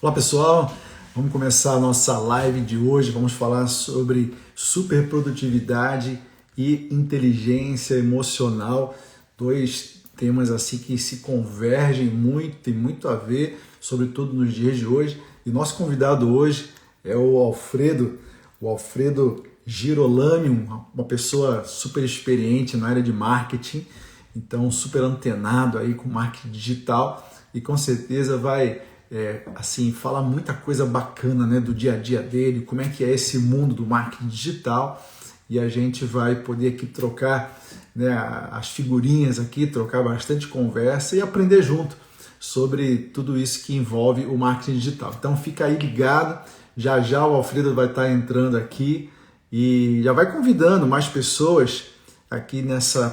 Olá pessoal, vamos começar a nossa live de hoje. Vamos falar sobre superprodutividade e inteligência emocional, dois temas assim que se convergem muito, tem muito a ver, sobretudo nos dias de hoje. E nosso convidado hoje é o Alfredo Girolamo, uma pessoa super experiente na área de marketing, então super antenado aí com marketing digital e com certeza vai assim, fala muita coisa bacana, né, do dia a dia dele, como é que é esse mundo do marketing digital, e a gente vai poder aqui trocar, né, as figurinhas aqui, trocar bastante conversa e aprender junto sobre tudo isso que envolve o marketing digital. Então fica aí ligado, já já o Alfredo vai estar entrando aqui e já vai convidando mais pessoas aqui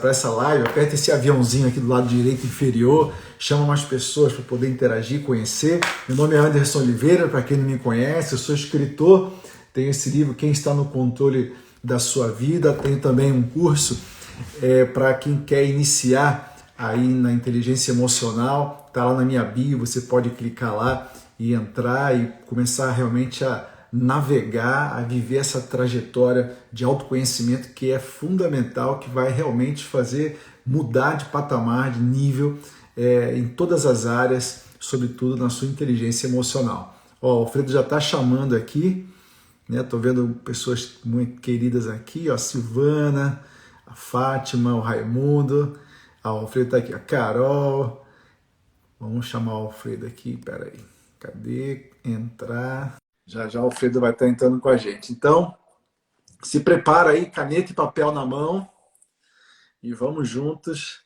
para essa live. Aperta esse aviãozinho aqui do lado direito inferior, chama mais pessoas para poder interagir, conhecer. Meu nome é Anderson Oliveira, para quem não me conhece, eu sou escritor, tenho esse livro Quem Está no Controle da Sua Vida, tenho também um curso para quem quer iniciar aí na inteligência emocional, tá lá na minha bio, você pode clicar lá e entrar e começar realmente a navegar, a viver essa trajetória de autoconhecimento que é fundamental, que vai realmente fazer mudar de patamar, de nível em todas as áreas, sobretudo na sua inteligência emocional. Ó, o Alfredo já está chamando aqui, né? Tô vendo pessoas muito queridas aqui, ó, a Silvana, a Fátima, o Raimundo, o Alfredo está aqui, a Carol. Vamos chamar o Alfredo aqui, peraí. Cadê? Entrar. Já já o Alfredo vai estar entrando com a gente. Então, se prepara aí, caneta e papel na mão e vamos juntos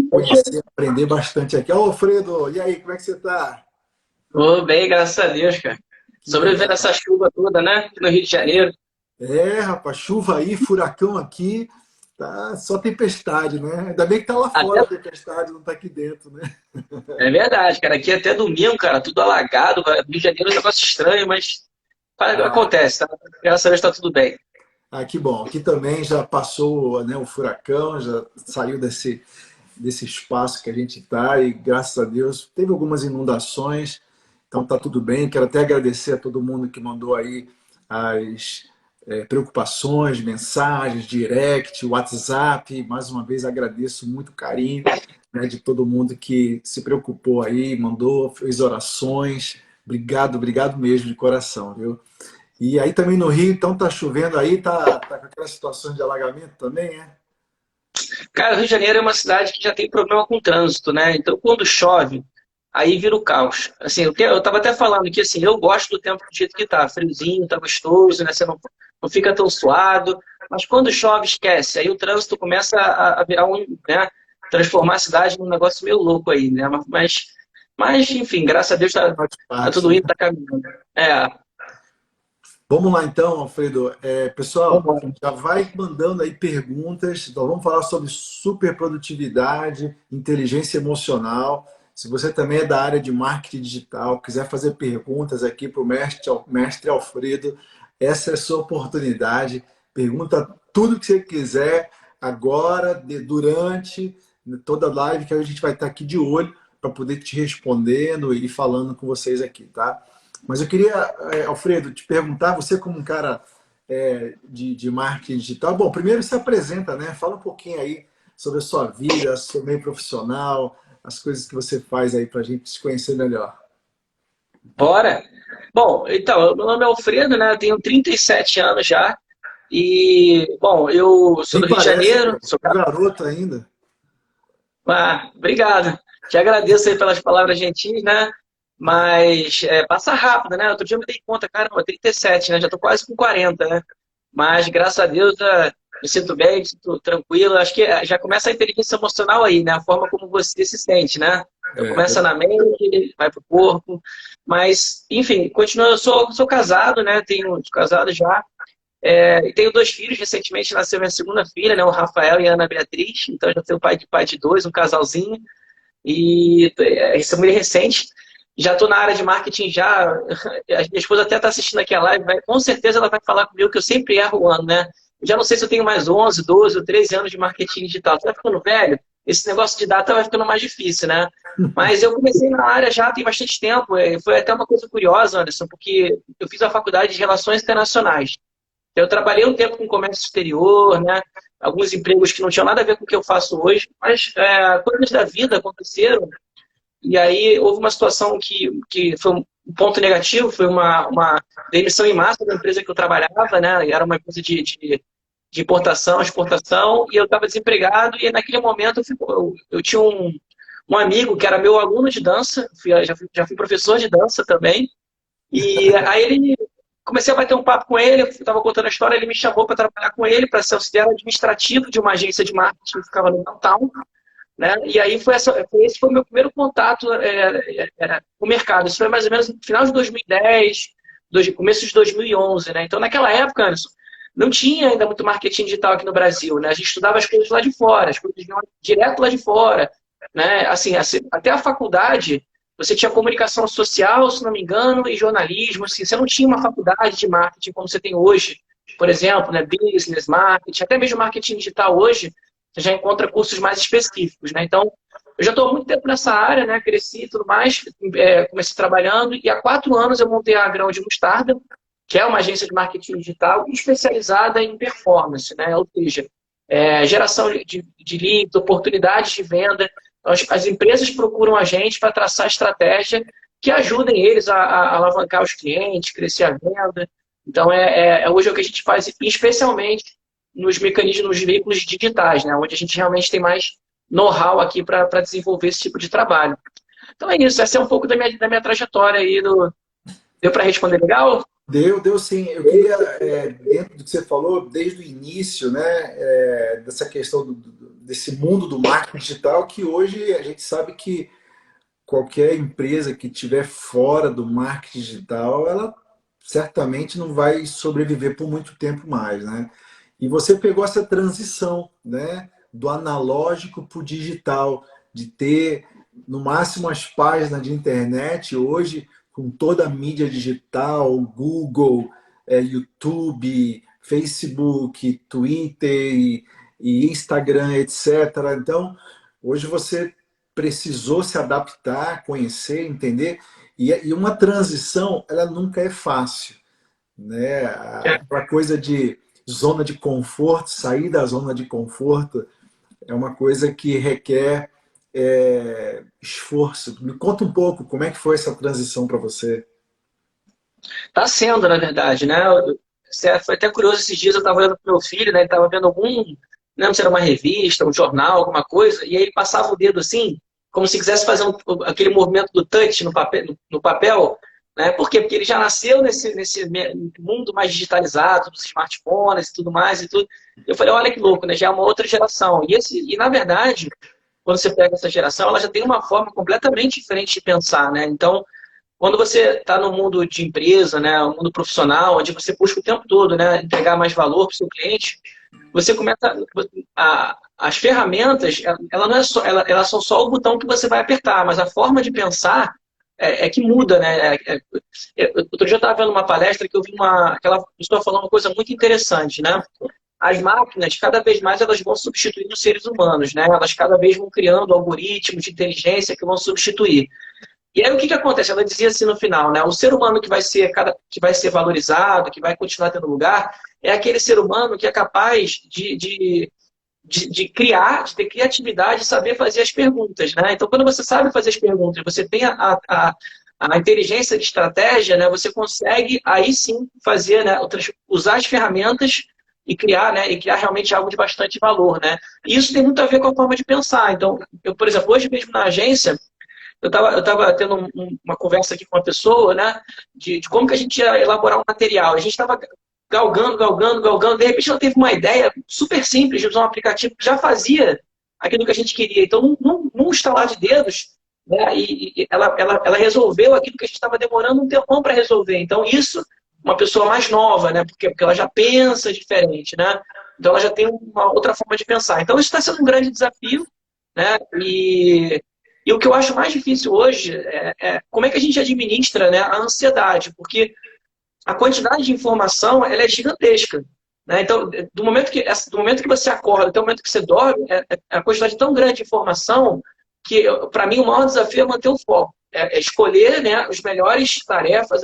conhecer, aprender bastante aqui. Ó, Alfredo, e aí, como é que você está? Tô bem, graças a Deus, cara. Que Sobrevivendo a legal. essa chuva toda, né? Aqui no Rio de Janeiro. Rapaz, chuva aí, furacão aqui, tá só tempestade, né? Ainda bem que tá lá fora a Até... tempestade, não tá aqui dentro, né? É verdade, cara. Aqui até domingo, cara, tudo alagado. Rio de Janeiro é um negócio estranho, mas Ah, acontece, tá? Graças a Deus tá tudo bem. que bom. Aqui também já passou, né, o furacão, já saiu desse espaço que a gente está e graças a Deus teve algumas inundações, então tá tudo bem. Quero até agradecer a todo mundo que mandou aí as preocupações, mensagens, direct, WhatsApp. Mais uma vez agradeço muito o carinho, né, de todo mundo que se preocupou aí, mandou, fez orações. Obrigado, obrigado mesmo de coração, viu? E aí também no Rio, então tá chovendo aí, tá com aquela situação de alagamento também, é? Cara, o Rio de Janeiro é uma cidade que já tem problema com trânsito, né? Então, quando chove, aí vira o caos. Assim, eu tava até falando que, assim, eu gosto do tempo do jeito que tá. Friozinho, tá gostoso, né? Você não fica tão suado. Mas quando chove, esquece. Aí o trânsito começa a virar né? Transformar a cidade num negócio meio louco aí, né? Mas enfim, graças a Deus Faz tá parte, tudo né? indo, tá caminhando. É, Vamos lá então, Alfredo. Pessoal, vambora. já vai mandando aí perguntas. Então, vamos falar sobre superprodutividade, inteligência emocional. Se você também é da área de marketing digital, quiser fazer perguntas aqui para o mestre Alfredo, essa é a sua oportunidade. Pergunta tudo que você quiser agora, durante toda a live, que a gente vai estar aqui de olho para poder te respondendo e falando com vocês aqui, tá? Mas eu queria, Alfredo, te perguntar, você como um cara de marketing digital, bom, primeiro se apresenta, né? Fala um pouquinho aí sobre a sua vida, seu meio profissional, as coisas que você faz aí para a gente se conhecer melhor. Bora. Bom, então, meu nome é Alfredo, né? Eu tenho 37 anos já. E, bom, eu sou Nem do Rio de parece, Janeiro. pô, um garoto ainda. Obrigado. Te agradeço aí pelas palavras gentis, né? Mas passa rápido, né? Outro dia eu me dei conta, caramba, 37, né? Já tô quase com 40, né? Mas graças a Deus me sinto bem, me sinto tranquilo. Acho que já começa a inteligência emocional aí, né? A forma como você se sente, né? Então É, começa na mente, vai pro corpo. Mas, enfim, continuo, eu sou casado, né? Tenho casado já. E tenho dois filhos, recentemente nasceu minha segunda filha, né, o Rafael e a Ana Beatriz, então já sou pai de dois, um casalzinho, e isso é muito recente. Já estou na área de marketing já, a minha esposa até está assistindo aqui a live, com certeza ela vai falar comigo que eu sempre erro o ano, né? Eu já não sei se eu tenho mais 11, 12 ou 13 anos de marketing digital. Você tá ficando velho? esse negócio de data vai ficando mais difícil, né? Mas eu comecei na área já tem bastante tempo. Foi até uma coisa curiosa, Anderson, porque eu fiz a faculdade de Relações Internacionais. Eu trabalhei um tempo com comércio exterior, né? Alguns empregos que não tinham nada a ver com o que eu faço hoje, mas coisas da vida aconteceram. E aí houve uma situação que foi um ponto negativo, foi uma demissão em massa da empresa que eu trabalhava, né? Era uma empresa de importação, exportação, e eu estava desempregado, e naquele momento eu tinha um amigo que era meu aluno de dança, já fui professor de dança também, e aí ele comecei a bater um papo com ele, eu estava contando a história, ele me chamou para trabalhar com ele, para ser auxiliar administrativo de uma agência de marketing que ficava no downtown, né? E aí esse foi o meu primeiro contato com o mercado. Isso foi mais ou menos no final de 2010, começo de 2011, né? Então, naquela época, Anderson, não tinha ainda muito marketing digital aqui no Brasil, né? A gente estudava as coisas lá de fora, as coisas vinham direto lá de fora, né? Assim, até a faculdade, você tinha comunicação social, se não me engano, e jornalismo. Assim, você não tinha uma faculdade de marketing como você tem hoje, por exemplo, né? Business, marketing, até mesmo marketing digital hoje, você já encontra cursos mais específicos, né? Então, eu já estou há muito tempo nessa área, né? Cresci e tudo mais, comecei trabalhando, e há 4 anos eu montei a Grão de Mostarda, que é uma agência de marketing digital especializada em performance, né? Ou seja, geração de leads, oportunidades de venda. Então, as empresas procuram a gente para traçar estratégia que ajudem eles a alavancar os clientes, crescer a venda. Então, hoje é o que a gente faz, especialmente nos mecanismos, nos veículos digitais, né? Onde a gente realmente tem mais know-how aqui para desenvolver esse tipo de trabalho. Então é isso, essa é um pouco da minha trajetória aí. Deu para responder legal? Deu sim. Eu queria, dentro do que você falou, desde o início, né, dessa questão desse mundo do marketing digital, que hoje a gente sabe que qualquer empresa que estiver fora do marketing digital, ela certamente não vai sobreviver por muito tempo mais, né? E você pegou essa transição, né, do analógico para o digital, de ter no máximo as páginas de internet hoje com toda a mídia digital, Google, YouTube, Facebook, Twitter e Instagram, etc. Então, hoje você precisou se adaptar, conhecer, entender, e uma transição, ela nunca é fácil, né? Aquela coisa de zona de conforto, sair da zona de conforto, é uma coisa que requer esforço. Me conta um pouco como é que foi essa transição para você. Tá sendo, na verdade, né? Foi até curioso esses dias, eu estava olhando pro meu filho, né? Ele estava vendo não lembro se era uma revista, um jornal, alguma coisa, e aí ele passava o dedo assim, como se quisesse fazer aquele movimento do touch no papel, né? Por quê? Porque ele já nasceu nesse mundo mais digitalizado, dos smartphones e tudo mais e tudo. Eu falei, olha que louco, né? Já é uma outra geração. E na verdade, quando você pega essa geração, ela já tem uma forma completamente diferente de pensar, né? Então, quando você está no mundo de empresa, né, no mundo profissional, onde você busca o tempo todo, né, entregar mais valor para o seu cliente, você começa as ferramentas, ela não é só, elas são só o botão que você vai apertar, mas a forma de pensar que muda, né? Outro dia eu estava vendo uma palestra que eu vi aquela pessoa falando uma coisa muito interessante, né? As máquinas, cada vez mais, elas vão substituindo os seres humanos, né? Elas cada vez vão criando algoritmos de inteligência que vão substituir. E aí o que acontece? Ela dizia assim no final, né? O ser humano que vai ser valorizado, que vai continuar tendo lugar, é aquele ser humano que é capaz de criar, de ter criatividade, de saber fazer as perguntas, né? Então, quando você sabe fazer as perguntas, você tem a inteligência de estratégia, né? Você consegue aí sim fazer, né? Usar as ferramentas e criar, né? E criar realmente algo de bastante valor, né? E isso tem muito a ver com a forma de pensar. Então, por exemplo, hoje mesmo na agência eu tava tendo uma conversa aqui com uma pessoa, né, de como que a gente ia elaborar um material. A gente estava galgando, galgando, galgando. De repente ela teve uma ideia super simples de usar um aplicativo que já fazia aquilo que a gente queria. Então, num estalar de dedos, né, e ela resolveu aquilo que a gente estava demorando um tempão para resolver. Então, isso, uma pessoa mais nova, né, porque ela já pensa diferente, né? Então, ela já tem uma outra forma de pensar. Então, isso está sendo um grande desafio, né? E o que eu acho mais difícil hoje é como é que a gente administra, né, a ansiedade, porque a quantidade de informação ela é gigantesca. né? Então, do momento que você acorda até o momento que você dorme, é a quantidade tão grande de informação que, para mim, o maior desafio é manter o foco. É escolher, né, as melhores tarefas,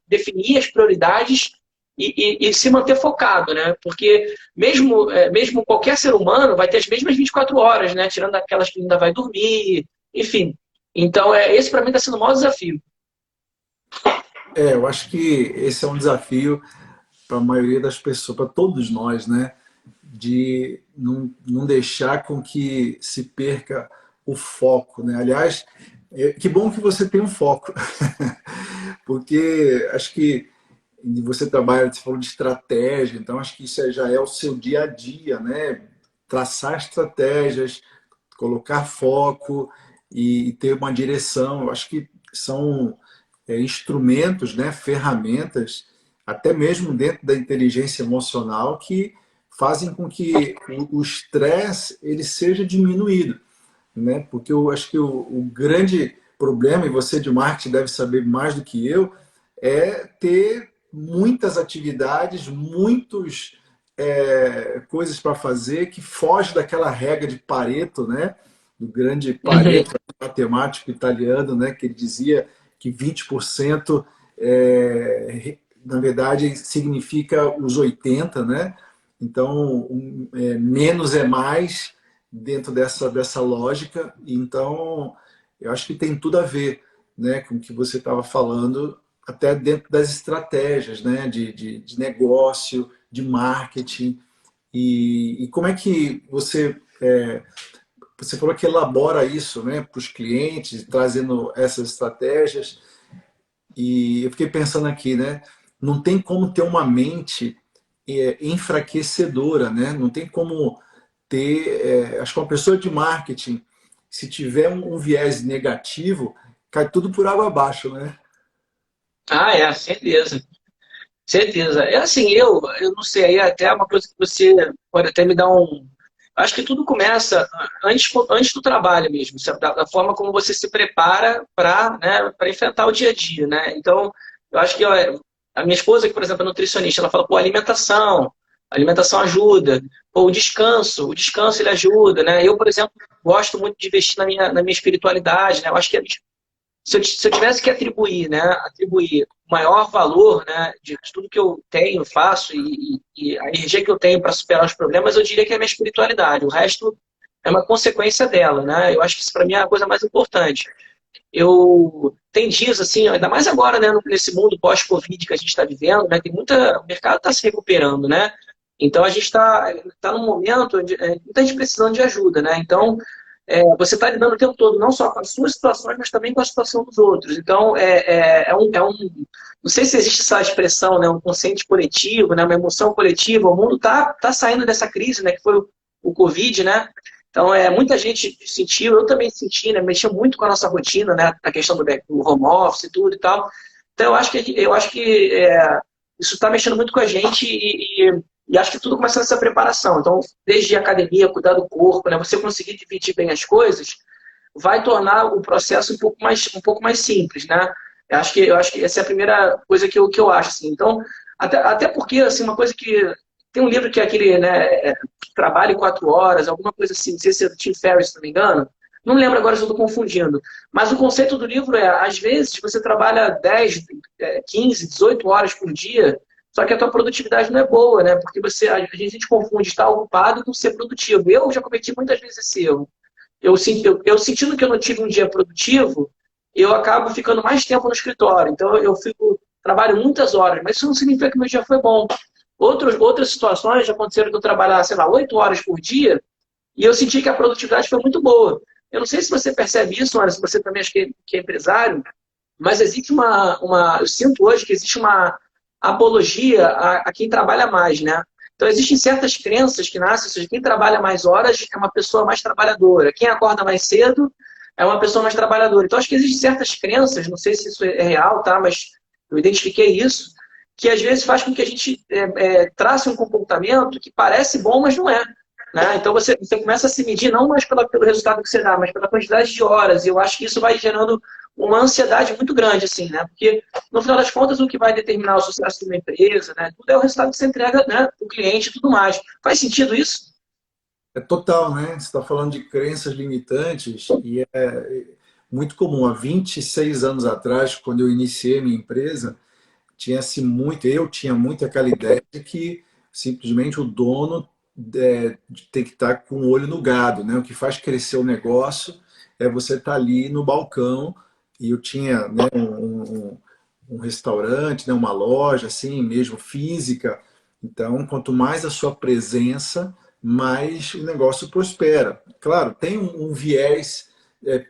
definir as prioridades e se manter focado, né? Porque mesmo qualquer ser humano vai ter as mesmas 24 horas, né? Tirando aquelas que ainda vai dormir, enfim. Então, esse para mim está sendo o maior desafio. Eu acho que esse é um desafio para a maioria das pessoas, para todos nós, né? De não deixar com que se perca o foco, né? Aliás, que bom que você tem um foco, porque acho que você trabalha, você falou de estratégia, então acho que isso já é o seu dia a dia, né? Traçar estratégias, colocar foco e ter uma direção. Eu acho que são instrumentos, né? Ferramentas, até mesmo dentro da inteligência emocional, que fazem com que o estresse ele seja diminuído, né? Porque eu acho que o grande problema, e você de marketing deve saber mais do que eu, é ter muitas atividades, muitos coisas para fazer que foge daquela regra de Pareto, né? Do grande Uhum. Pareto, matemático italiano, né? Que ele dizia que 20% na verdade significa os 80, né? Então, menos é mais dentro dessa lógica. Então, eu acho que tem tudo a ver, né, com o que você estava falando, até dentro das estratégias, né, de negócio, de marketing. E como é que você falou que elabora isso, né, para os clientes, trazendo essas estratégias. E eu fiquei pensando aqui, né, não tem como ter uma mente enfraquecedora, né? Não tem como ter. Acho que uma pessoa de marketing, se tiver um viés negativo, cai tudo por água abaixo, né? Ah, certeza. Certeza. É assim, eu não sei, aí até é uma coisa que você pode até me dar um. Acho que tudo começa antes do trabalho mesmo, sabe? Da forma como você se prepara para, né, para enfrentar o dia a dia, né? Então, eu acho que ó, a minha esposa, que, por exemplo, é nutricionista, ela fala, pô, alimentação ajuda. Pô, o descanso ele ajuda, né? Eu, por exemplo, gosto muito de investir na minha espiritualidade, né? Eu acho que se eu tivesse que atribuir, né, atribuir o maior valor, né, de tudo que eu tenho, faço e a energia que eu tenho para superar os problemas, eu diria que é a minha espiritualidade. O resto é uma consequência dela, né? Eu acho que isso para mim é a coisa mais importante. Eu tem dias assim, ainda mais agora, né, nesse mundo pós-Covid que a gente está vivendo, né, o mercado está se recuperando, né? Então a gente está num momento onde muita gente precisando de ajuda, né? Então você está lidando o tempo todo, não só com as suas situações, mas também com a situação dos outros. Então, não sei se existe essa expressão, né, um consciente coletivo, né, uma emoção coletiva. O mundo tá saindo dessa crise, né, que foi o Covid, né? Então, muita gente sentiu, eu também senti, né, mexeu muito com a nossa rotina, né, a questão do home office e tudo e tal. Então, eu acho que isso está mexendo muito com a gente e acho que tudo começa nessa preparação. Então, desde a academia, cuidar do corpo, né? Você conseguir dividir bem as coisas, vai tornar o processo um pouco mais simples, né? Eu acho que essa é a primeira coisa que eu acho, assim. Então, até porque, assim, uma coisa que... Tem um livro que é aquele, né, Trabalhe 4 horas, alguma coisa assim, não sei se é do Tim Ferriss, se não me engano. Não lembro agora se eu estou confundindo. Mas o conceito do livro às vezes, você trabalha 10, 15, 18 horas por dia, só que a tua produtividade não é boa, né? Porque a gente confunde estar ocupado com ser produtivo. Eu já cometi muitas vezes esse erro. Eu sentindo que eu não tive um dia produtivo, eu acabo ficando mais tempo no escritório. Então trabalho muitas horas, mas isso não significa que meu dia foi bom. Outras situações já aconteceram de eu trabalhar, sei lá, 8 horas por dia e eu senti que a produtividade foi muito boa. Eu não sei se você percebe isso, Ana, se você também acha que é empresário, mas existe eu sinto hoje que existe uma apologia a quem trabalha mais, né? Então, existem certas crenças que nascem, ou seja, quem trabalha mais horas é uma pessoa mais trabalhadora, quem acorda mais cedo é uma pessoa mais trabalhadora. Então, acho que existem certas crenças, não sei se isso é real, tá? Mas eu identifiquei isso, que às vezes faz com que a gente trace um comportamento que parece bom, mas não é. Né? Então, você começa a se medir não mais pelo resultado que você dá, mas pela quantidade de horas. E eu acho que isso vai gerando uma ansiedade muito grande, assim, né? Porque, no final das contas, o que vai determinar o sucesso de uma empresa, né? Tudo é o resultado que você entrega, né, para o cliente e tudo mais. Faz sentido isso? É total, né? Você está falando de crenças limitantes e é muito comum. Há 26 anos atrás, quando eu iniciei minha empresa, eu tinha muito aquela ideia de que simplesmente o dono tem que estar com o olho no gado, né? O que faz crescer o negócio é você estar ali no balcão. E eu tinha, né, um restaurante, né, uma loja assim mesmo física. Então, quanto mais a sua presença, mais o negócio prospera. Claro, tem um viés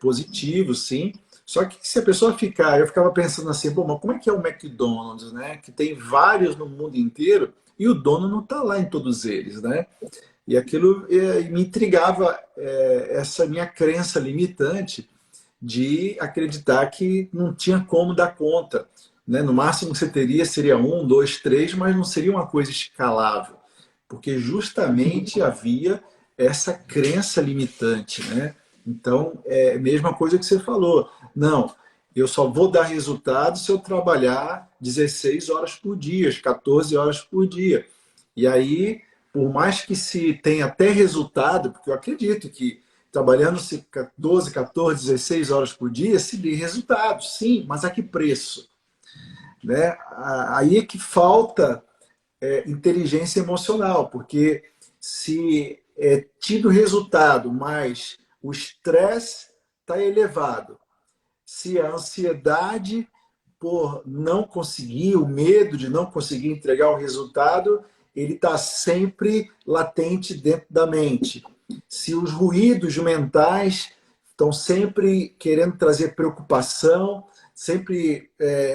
positivo, sim. Só que se a pessoa ficar, eu ficava pensando assim, pô, mas como é que é o McDonald's, né? Que tem vários no mundo inteiro e o dono não está lá em todos eles, né? E aquilo me intrigava, essa minha crença limitante de acreditar que não tinha como dar conta, né? No máximo que você teria seria um, dois, três, mas não seria uma coisa escalável, porque justamente havia essa crença limitante, né? Então, é a mesma coisa que você falou. Não, eu só vou dar resultado se eu trabalhar 16 horas por dia, 14 horas por dia. E aí, por mais que se tenha até resultado, porque eu acredito que trabalhando 12, 14, 16 horas por dia se dê resultado, sim, mas a que preço? Né? Aí é que falta inteligência emocional, porque se é tido resultado, mas o estresse está elevado, se a ansiedade por não conseguir, o medo de não conseguir entregar o resultado, ele está sempre latente dentro da mente. Se os ruídos mentais estão sempre querendo trazer preocupação, sempre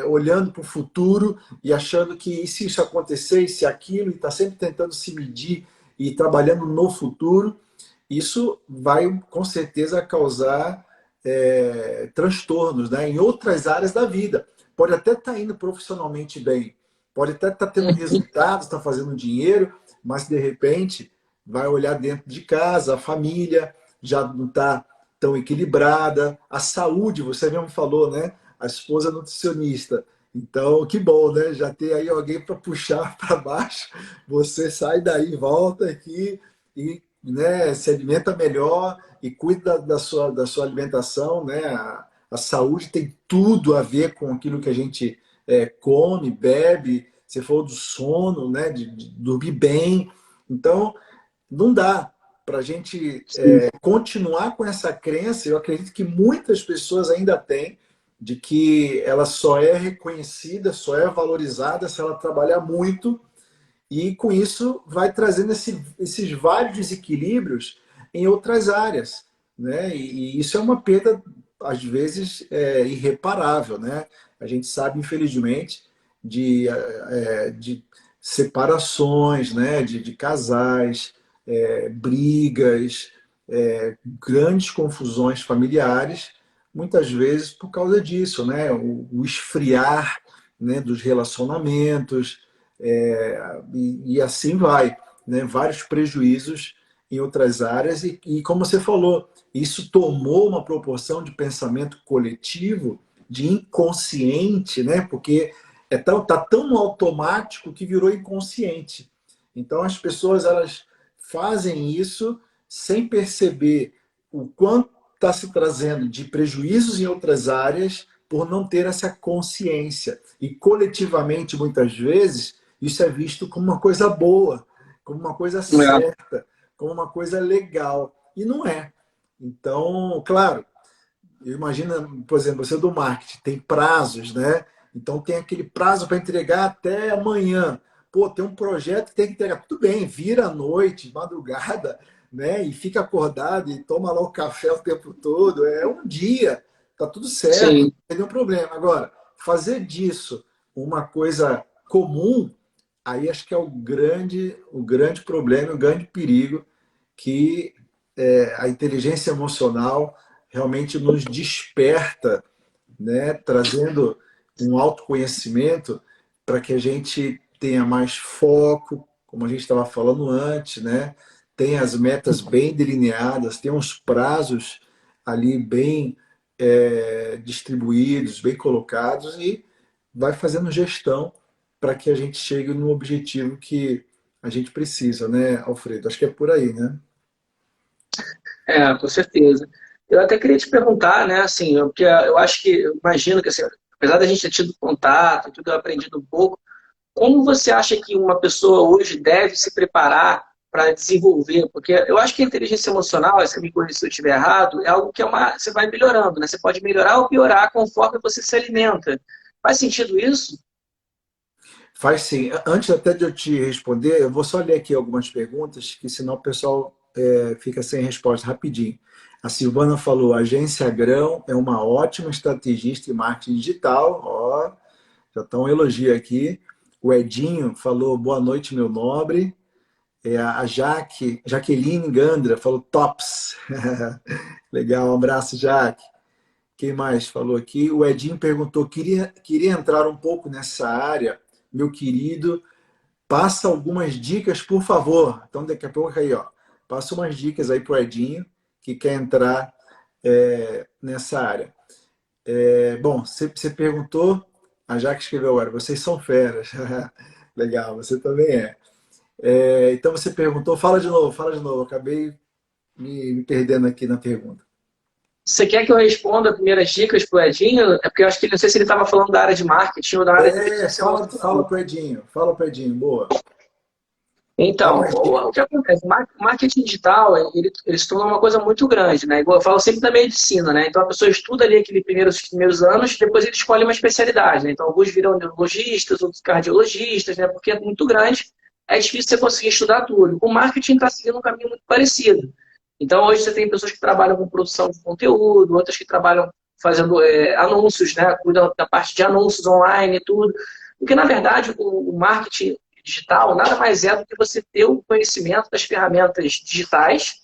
olhando para o futuro e achando que e se isso acontecer, e se aquilo, e está sempre tentando se medir e trabalhando no futuro, isso vai com certeza causar transtornos, né, em outras áreas da vida. Pode até estar indo profissionalmente bem, pode até estar tendo resultados, estar fazendo dinheiro, mas de repente vai olhar dentro de casa, a família já não está tão equilibrada, a saúde, você mesmo falou, né? A esposa nutricionista. Então, que bom, né? Já ter aí alguém para puxar para baixo. Você sai daí, volta aqui e, né, se alimenta melhor e cuida da sua alimentação, né? A saúde tem tudo a ver com aquilo que a gente come, bebe. Você falou do sono, né? De dormir bem. Então, não dá para a gente continuar com essa crença. Eu acredito que muitas pessoas ainda têm de que ela só é reconhecida, só é valorizada se ela trabalhar muito, e com isso vai trazendo esses vários desequilíbrios em outras áreas, né? E isso é uma perda, às vezes, irreparável, né? A gente sabe, infelizmente, de separações, né? De casais, brigas, grandes confusões familiares, muitas vezes por causa disso, né? O esfriar, né, dos relacionamentos, e assim vai, né? Vários prejuízos em outras áreas e como você falou, isso tomou uma proporção de pensamento coletivo, de inconsciente, né? Porque tá tão automático que virou inconsciente. Então as pessoas elas fazem isso sem perceber o quanto está se trazendo de prejuízos em outras áreas por não ter essa consciência. E coletivamente, muitas vezes, isso é visto como uma coisa boa, como uma coisa É. certa, como uma coisa legal. E não é. Então, claro, eu imagino, por exemplo, você é do marketing, tem prazos, né? Então tem aquele prazo para entregar até amanhã. Pô, tem um projeto que tem que entregar. Tudo bem, vira à noite, madrugada, né? E fica acordado e toma lá o café o tempo todo. É um dia, tá tudo certo, não Sim. tem nenhum problema. Agora, fazer disso uma coisa comum, aí acho que é o grande problema, o grande perigo que a inteligência emocional realmente nos desperta, né, trazendo um autoconhecimento para que a gente tenha mais foco, como a gente estava falando antes, né, tenha as metas bem delineadas, tenha uns prazos ali bem distribuídos, bem colocados e vai fazendo gestão para que a gente chegue no objetivo que a gente precisa, né, Alfredo? Acho que é por aí, né? Com certeza. Eu até queria te perguntar, né, assim, porque eu acho que, eu imagino que, assim, apesar da gente ter tido contato, tudo aprendido um pouco, como você acha que uma pessoa hoje deve se preparar para desenvolver? Porque eu acho que a inteligência emocional, se me corrija se eu estiver errado, é algo que você vai melhorando, né? Você pode melhorar ou piorar conforme você se alimenta. Faz sentido isso? Faz sim. Antes até de eu te responder, eu vou só ler aqui algumas perguntas, que senão o pessoal fica sem resposta rapidinho. A Silvana falou: Agência Grão é uma ótima estrategista em marketing digital. Ó, já está um elogio aqui. O Edinho falou: boa noite, meu nobre. A Jaqueline Gandra falou: tops. Legal, um abraço, Jaque. Quem mais falou aqui? O Edinho perguntou: queria entrar um pouco nessa área, meu querido. Passa algumas dicas, por favor. Então, daqui a pouco aí, ó, passa umas dicas aí pro Edinho, que quer entrar nessa área. Bom, você perguntou, a Jaque escreveu agora, vocês são feras. Legal, você também é. Então, você perguntou, fala de novo. Acabei me perdendo aqui na pergunta. Você quer que eu responda as primeiras dicas para o Edinho? É porque eu acho que não sei se ele estava falando da área de marketing ou da área de inteligência Fala emocional. pro Edinho, boa. Dá Então, umas dicas. o que acontece? Marketing digital, ele se tornou uma coisa muito grande, né? Igual eu falo sempre da medicina, né? Então a pessoa estuda ali os primeiros anos, depois ele escolhe uma especialidade, né? Então alguns viram neurologistas, outros cardiologistas, né? Porque é muito grande, é difícil você conseguir estudar tudo. O marketing está seguindo um caminho muito parecido. Então hoje você tem pessoas que trabalham com produção de conteúdo, outras que trabalham fazendo anúncios, né? Cuidam da parte de anúncios online e tudo. Porque, na verdade, o marketing digital nada mais é do que você ter o conhecimento das ferramentas digitais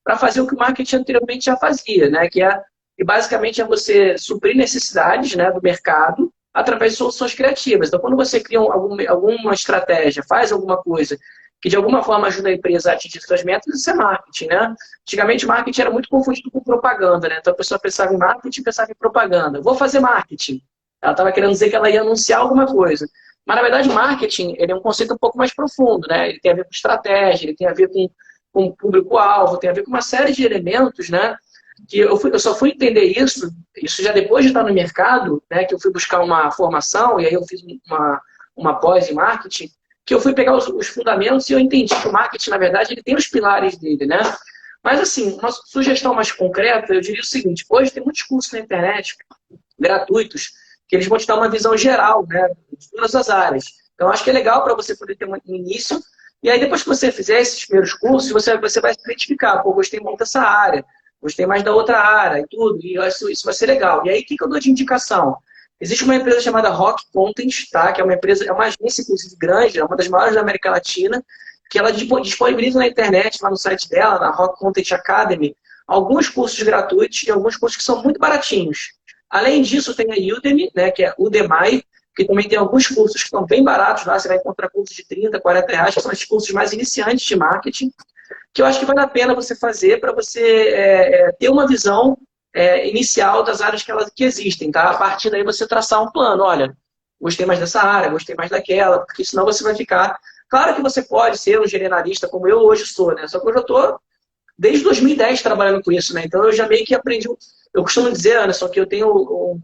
para fazer o que o marketing anteriormente já fazia, né? Que basicamente é você suprir necessidades, né, do mercado através de soluções criativas. Então, quando você cria alguma estratégia, faz alguma coisa que de alguma forma ajuda a empresa a atingir suas metas, isso é marketing, né? Antigamente, marketing era muito confundido com propaganda, né? Então, a pessoa pensava em marketing e pensava em propaganda. Vou fazer marketing. Ela estava querendo dizer que ela ia anunciar alguma coisa. Mas, na verdade, marketing ele é um conceito um pouco mais profundo, né? Ele tem a ver com estratégia, ele tem a ver com público-alvo, tem a ver com uma série de elementos, né? Que eu só fui entender isso já depois de estar no mercado, né? Que eu fui buscar uma formação, e aí eu fiz uma pós em marketing, que eu fui pegar os fundamentos e eu entendi que o marketing, na verdade, ele tem os pilares dele, né? Mas, assim, uma sugestão mais concreta, eu diria o seguinte: hoje tem muitos cursos na internet gratuitos que eles vão te dar uma visão geral, né, de todas as áreas. Então, acho que é legal para você poder ter um início, e aí depois que você fizer esses primeiros cursos, você vai se identificar, pô, gostei muito dessa área, gostei mais da outra área e tudo, e isso vai ser legal. E aí, o que eu dou de indicação? Existe uma empresa chamada Rock Content, tá? Que é uma empresa, é uma agência, inclusive, grande, é uma das maiores da América Latina, que ela disponibiliza na internet, lá no site dela, na Rock Content Academy, alguns cursos gratuitos e alguns cursos que são muito baratinhos. Além disso, tem a Udemy, né, que é Udemy, que também tem alguns cursos que estão bem baratos lá. Você vai encontrar cursos de 30, 40 reais, que são os cursos mais iniciantes de marketing, que eu acho que vale a pena você fazer para você ter uma visão inicial das áreas que existem. Tá? A partir daí você traçar um plano. Olha, gostei mais dessa área, gostei mais daquela, porque senão você vai ficar... Claro que você pode ser um generalista como eu hoje sou, né? Só que eu já estou desde 2010 trabalhando com isso, né? Então eu já meio que aprendi. Eu costumo dizer, Anderson, que eu tenho.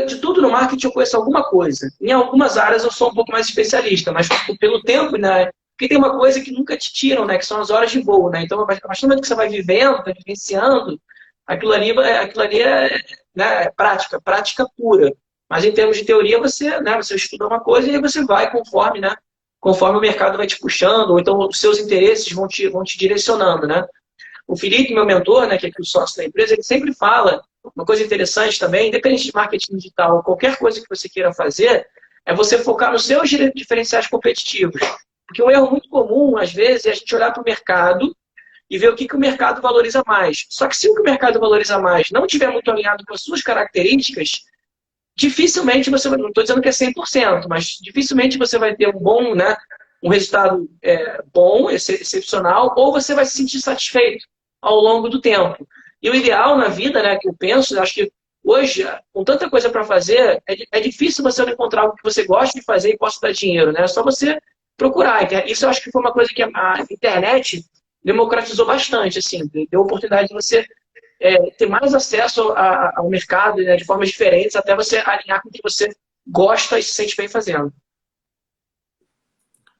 De tudo no marketing eu conheço alguma coisa. Em algumas áreas eu sou um pouco mais especialista, mas pelo tempo, né? Porque tem uma coisa que nunca te tiram, né? Que são as horas de voo, né? Então, a partir do momento que você vai vivendo, vai vivenciando, aquilo ali né, é prática pura. Mas em termos de teoria, você estuda uma coisa e aí você vai conforme, né? Conforme o mercado vai te puxando, ou então os seus interesses vão te direcionando, né? O Felipe, meu mentor, né, que é aqui o sócio da empresa, ele sempre fala uma coisa interessante também, independente de marketing digital, qualquer coisa que você queira fazer, é você focar nos seus diferenciais competitivos. Porque um erro muito comum, às vezes, é a gente olhar para o mercado e ver o que o mercado valoriza mais. Só que se o que o mercado valoriza mais não estiver muito alinhado com as suas características, dificilmente você vai, não estou dizendo que é 100%, mas dificilmente você vai ter um bom, né, um resultado bom, excepcional, ou você vai se sentir satisfeito ao longo do tempo. E o ideal na vida, né, que eu penso, eu acho que hoje, com tanta coisa para fazer, é difícil você não encontrar algo que você gosta de fazer e possa dar dinheiro, né? É só você procurar. Isso eu acho que foi uma coisa que a internet democratizou bastante, assim, deu oportunidade de você ter mais acesso ao mercado, né, de formas diferentes, até você alinhar com o que você gosta e se sente bem fazendo.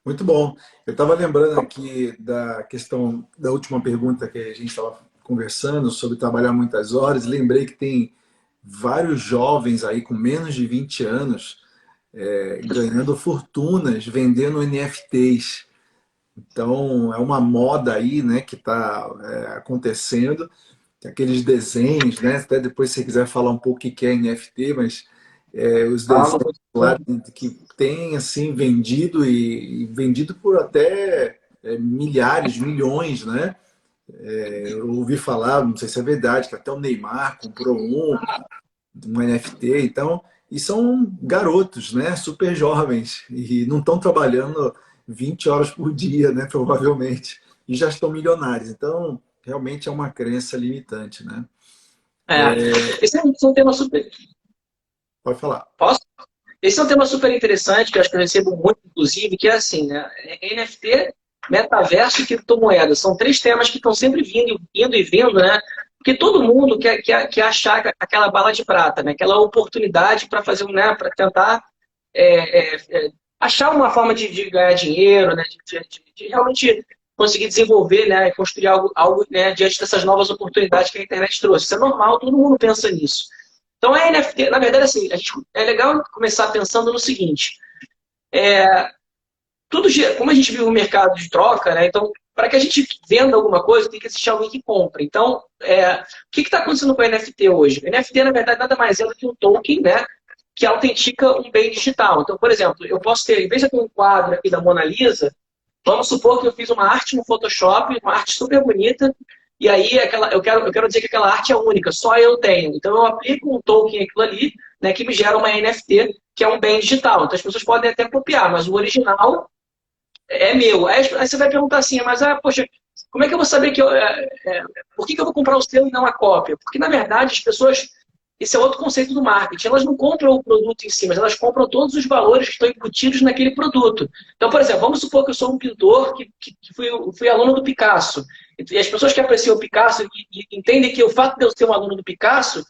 Muito bom. Eu estava lembrando aqui da questão da última pergunta que a gente estava conversando sobre trabalhar muitas horas. Lembrei que tem vários jovens aí com menos de 20 anos ganhando fortunas vendendo NFTs. Então é uma moda aí, né, que está acontecendo. Aqueles desenhos, né? Até depois se você quiser falar um pouco o que é NFT, mas os desenhos Fala. lá que tem assim vendido e vendido por até milhares, milhões, né? Eu ouvi falar, não sei se é verdade, que até o Neymar comprou um NFT, então, e são garotos, né? Super jovens e não estão trabalhando 20 horas por dia, né? Provavelmente, e já estão milionários. Então, realmente é uma crença limitante, né? É. Esse é um tema super. Pode falar. Posso? Esse é um tema super interessante, que eu acho que eu recebo muito, inclusive, que é assim, né? NFT, metaverso e criptomoeda. São três temas que estão sempre indo e vindo, né? Porque todo mundo quer achar aquela bala de prata, né? Aquela oportunidade para fazer, né? Para tentar achar uma forma de ganhar dinheiro, né? De realmente conseguir desenvolver, né? E construir algo né? Diante dessas novas oportunidades que a internet trouxe. Isso é normal, todo mundo pensa nisso. Então, a NFT, na verdade, assim, é legal começar pensando no seguinte: como a gente vive um mercado de troca, né? Então, para que a gente venda alguma coisa, tem que existir alguém que compre. Então, o que está acontecendo com o NFT hoje? O NFT, na verdade, nada mais é do que um token, né? Que autentica um bem digital. Então, por exemplo, eu posso ter, em vez de eu ter um quadro aqui da Mona Lisa, vamos supor que eu fiz uma arte no Photoshop, uma arte super bonita, e aí eu quero dizer que aquela arte é única, só eu tenho. Então eu aplico um token aquilo ali, né, que me gera uma NFT, que é um bem digital. Então as pessoas podem até copiar, mas o original é meu. Aí você vai perguntar assim, mas poxa, como é que eu vou saber por que eu vou comprar o seu e não a cópia? Porque na verdade as pessoas, esse é outro conceito do marketing, elas não compram o produto em si, mas elas compram todos os valores que estão embutidos naquele produto. Então, por exemplo, vamos supor que eu sou um pintor que fui aluno do Picasso. E as pessoas que apreciam o Picasso e entendem que o fato de eu ser um aluno do Picasso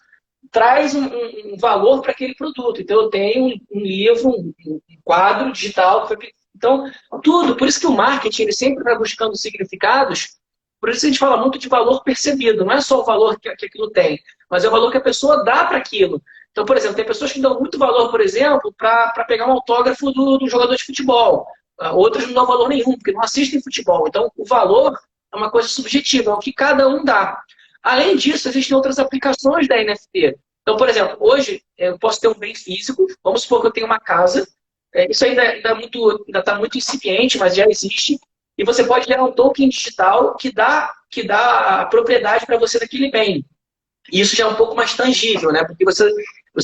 traz um valor para aquele produto. Então, eu tenho um livro, um quadro digital. Então, tudo. Por isso que o marketing ele sempre vai buscando significados. Por isso a gente fala muito de valor percebido. Não é só o valor que aquilo tem, mas é o valor que a pessoa dá para aquilo. Então, por exemplo, tem pessoas que dão muito valor, por exemplo, para pegar um autógrafo do jogador de futebol. Outras não dão valor nenhum, porque não assistem futebol. Então, o valor é uma coisa subjetiva, é o que cada um dá. Além disso, existem outras aplicações da NFT. Então, por exemplo, hoje eu posso ter um bem físico, vamos supor que eu tenho uma casa, isso ainda está muito incipiente, mas já existe, e você pode gerar um token digital que dá a propriedade para você daquele bem. E isso já é um pouco mais tangível, né? Porque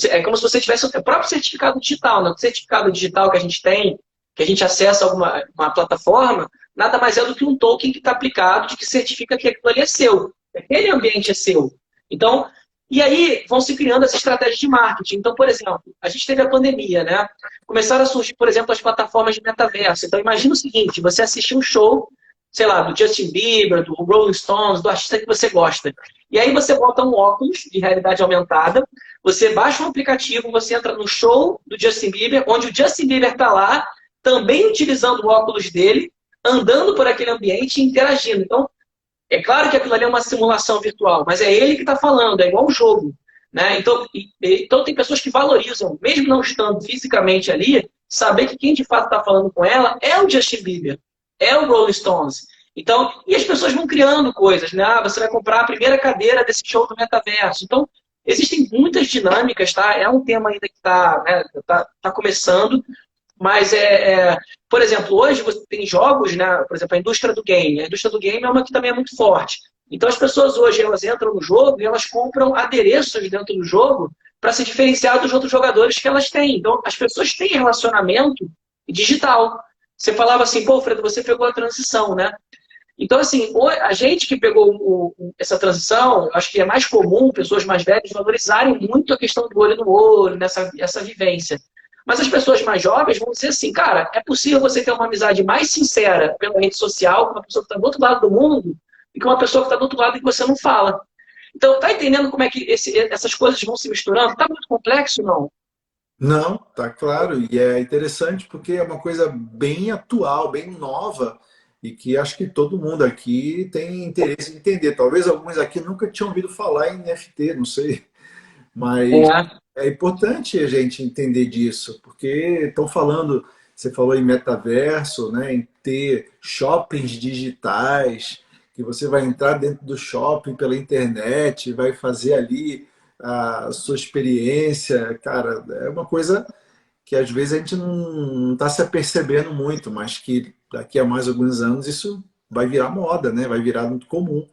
é como se você tivesse o próprio certificado digital, né? O certificado digital que a gente tem, que a gente acessa uma plataforma, nada mais é do que um token que está aplicado de que certifica que aquilo ali é seu. Aquele ambiente é seu. Então, e aí vão se criando as estratégias de marketing. Então, por exemplo, a gente teve a pandemia, né? Começaram a surgir, por exemplo, as plataformas de metaverso. Então, imagina o seguinte, você assistir um show, sei lá, do Justin Bieber, do Rolling Stones, do artista que você gosta. E aí você bota um óculos de realidade aumentada, você baixa um aplicativo, você entra no show do Justin Bieber, onde o Justin Bieber está lá, também utilizando o óculos dele, andando por aquele ambiente e interagindo. Então, é claro que aquilo ali é uma simulação virtual, mas é ele que está falando, é igual um jogo. Né? Então tem pessoas que valorizam, mesmo não estando fisicamente ali, saber que quem de fato está falando com ela é o Justin Bieber, é o Rolling Stones. Então, e as pessoas vão criando coisas, né? Você vai comprar a primeira cadeira desse show do metaverso. Então, existem muitas dinâmicas, tá? É um tema ainda que tá começando, mas por exemplo, hoje você tem jogos, né? Por exemplo, a indústria do game. A indústria do game é uma que também é muito forte. Então as pessoas hoje elas entram no jogo e elas compram adereços dentro do jogo para se diferenciar dos outros jogadores que elas têm. Então as pessoas têm relacionamento digital. Você falava assim, pô, Fredo, você pegou a transição, né? Então, assim, a gente que pegou essa transição, acho que é mais comum pessoas mais velhas valorizarem muito a questão do olho no olho, essa vivência. Mas as pessoas mais jovens vão dizer assim, cara, é possível você ter uma amizade mais sincera pela rede social com uma pessoa que está do outro lado do mundo e com uma pessoa que está do outro lado e que você não fala. Então, tá entendendo como é que essas coisas vão se misturando? Tá muito complexo, não? Não, tá claro, e é interessante porque é uma coisa bem atual, bem nova, e que acho que todo mundo aqui tem interesse em entender. Talvez alguns aqui nunca tinham ouvido falar em NFT, não sei, mas É. é importante a gente entender disso, porque estão falando, você falou em metaverso, né, em ter shoppings digitais, que você vai entrar dentro do shopping pela internet, vai fazer ali a sua experiência. Cara, é uma coisa que às vezes a gente não está se apercebendo muito, mas que daqui a mais alguns anos isso vai virar moda, né? Vai virar muito comum.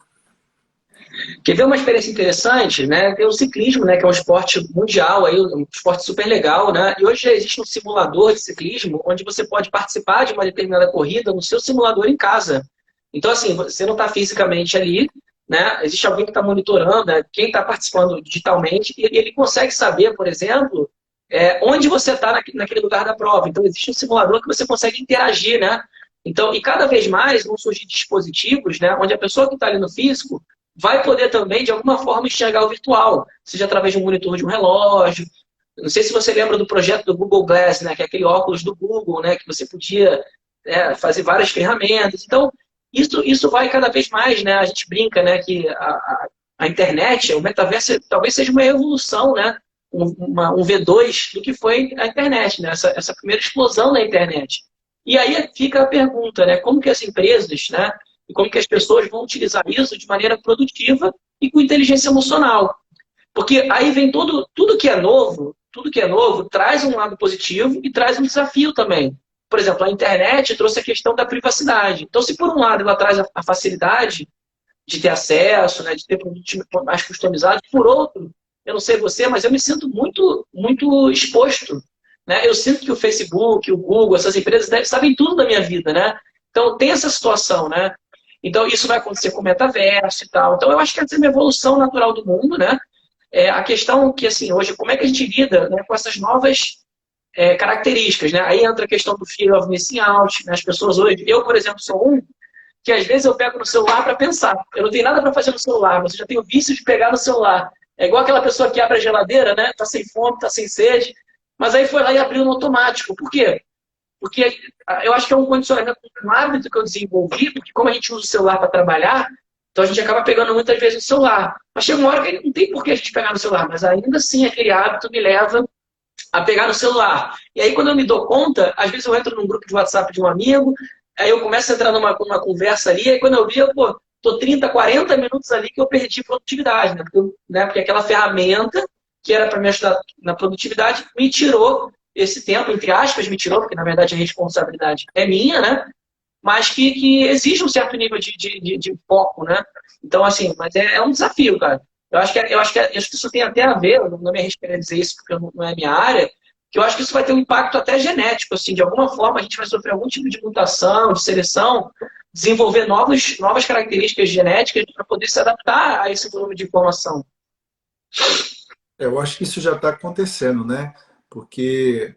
Quer ver uma experiência interessante, né? Tem o ciclismo, né? Que é um esporte mundial, aí, um esporte super legal, né? E hoje já existe um simulador de ciclismo onde você pode participar de uma determinada corrida no seu simulador em casa. Então, assim, você não está fisicamente ali, né? Existe alguém que está monitorando, né? Quem está participando digitalmente, e ele consegue saber, por exemplo, onde você está naquele lugar da prova. Então, existe um simulador que você consegue interagir, né? Então, e cada vez mais vão surgir dispositivos, né? Onde a pessoa que está ali no físico vai poder também, de alguma forma, enxergar o virtual, seja através de um monitor de um relógio. Não sei se você lembra do projeto do Google Glass, né, que é aquele óculos do Google, né, que você podia fazer várias ferramentas. Então, isso vai cada vez mais, né? A gente brinca, né, que a internet, o metaverso, talvez seja uma evolução, né? Um V2 do que foi a internet, né? Essa primeira explosão da internet. E aí fica a pergunta, né? Como que as empresas, né? E como que as pessoas vão utilizar isso de maneira produtiva e com inteligência emocional. Porque aí vem tudo que é novo traz um lado positivo e traz um desafio também. Por exemplo, a internet trouxe a questão da privacidade. Então, se por um lado ela traz a facilidade de ter acesso, né, de ter produtos mais customizados, por outro, eu não sei você, mas eu me sinto muito, muito exposto. Né? Eu sinto que o Facebook, o Google, essas empresas sabem tudo da minha vida, né? Então tem essa situação, né? Então isso vai acontecer com o metaverso e tal. Então eu acho que é uma evolução natural do mundo, né? A questão que, assim, hoje, como é que a gente lida, né, com essas novas características, né? Aí entra a questão do fear of missing out, né? As pessoas hoje, eu, por exemplo, sou um que às vezes eu pego no celular para pensar. Eu não tenho nada para fazer no celular, mas eu já tenho o vício de pegar no celular. É igual aquela pessoa que abre a geladeira, né? Tá sem fome, tá sem sede, mas aí foi lá e abriu no automático. Por quê? Porque eu acho que é um condicionamento, um hábito que eu desenvolvi, porque como a gente usa o celular para trabalhar, então a gente acaba pegando muitas vezes o celular. Mas chega uma hora que não tem por que a gente pegar no celular, mas ainda assim aquele hábito me leva a pegar no celular. E aí quando eu me dou conta, às vezes eu entro num grupo de WhatsApp de um amigo, aí eu começo a entrar numa conversa ali, aí quando eu vi, tô 30, 40 minutos ali que eu perdi produtividade, porque aquela ferramenta que era para me ajudar na produtividade me tirou esse tempo, entre aspas, me tirou, porque na verdade a responsabilidade é minha, né? Mas que exige um certo nível de foco, né? Então, assim, mas é um desafio, cara. Eu acho que isso tem até a ver, eu não me arrisco a dizer isso porque não é minha área, que eu acho que isso vai ter um impacto até genético, assim, de alguma forma a gente vai sofrer algum tipo de mutação, de seleção, desenvolver novas características genéticas para poder se adaptar a esse volume de informação. Eu acho que isso já está acontecendo, né? Porque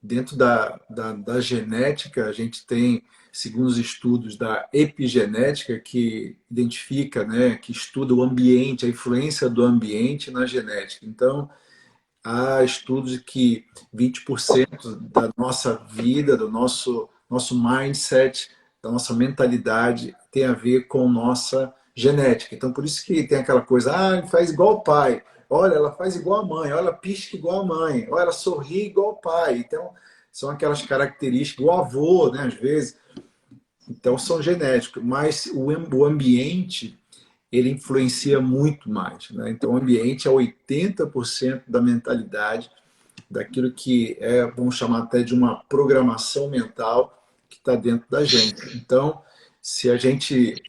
dentro da genética, a gente tem, segundo os estudos da epigenética, que identifica, né, que estuda o ambiente, a influência do ambiente na genética. Então, há estudos que 20% da nossa vida, do nosso mindset, da nossa mentalidade tem a ver com nossa genética. Então, por isso que tem aquela coisa, ele faz igual o pai, olha, ela faz igual a mãe, olha, ela pisca igual a mãe, olha, ela sorri igual o pai. Então, são aquelas características, o avô, né, às vezes, então são genéticos, mas o ambiente ele influencia muito mais. Né? Então, o ambiente é 80% da mentalidade, daquilo que vamos chamar até de uma programação mental que está dentro da gente. Então, se a gente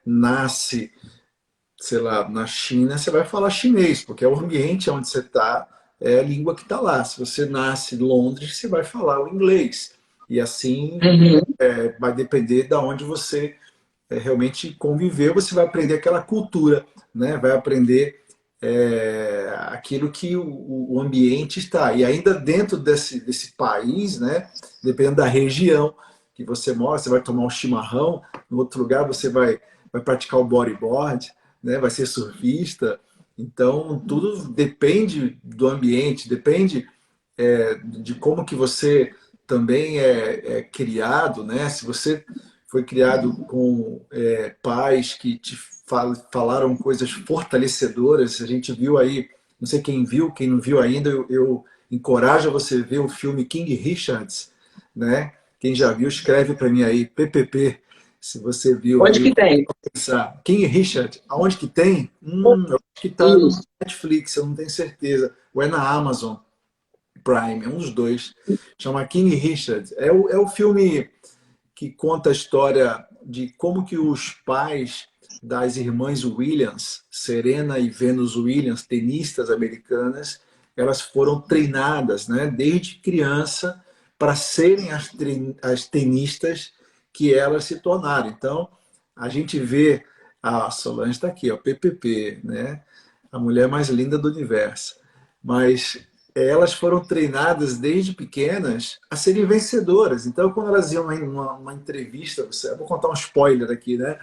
nasce, sei lá, na China, você vai falar chinês, porque é o ambiente onde você está, é a língua que está lá. Se você nasce em Londres, você vai falar o inglês. E assim Uhum. vai depender de onde você realmente conviver, você vai aprender aquela cultura, né? Vai aprender aquilo que o ambiente está. E ainda dentro desse país, né? Dependendo da região que você mora, você vai tomar um chimarrão, no outro lugar você vai praticar o bodyboard, né? Vai ser surfista. Então, tudo depende do ambiente, depende de como que você também é criado, né? Se você foi criado com pais que te falaram coisas fortalecedoras, a gente viu aí, não sei quem viu, quem não viu ainda, eu encorajo você a ver o filme King Richards, né? Quem já viu, escreve para mim aí, PPP, se você viu Onde aí, que tem? pensar. King Richard, aonde que tem? Eu acho que está no Isso. Netflix, eu não tenho certeza. Ou é na Amazon Prime, é um dos dois. Chama King Richard. É o filme que conta a história de como que os pais das irmãs Williams, Serena e Venus Williams, tenistas americanas, elas foram treinadas, né, desde criança para serem as tenistas que elas se tornaram. Então, a gente vê a Solange está aqui, ó, PPP, né? A mulher mais linda do universo. Mas elas foram treinadas desde pequenas a serem vencedoras. Então, quando elas iam em uma entrevista, eu vou contar um spoiler aqui, né?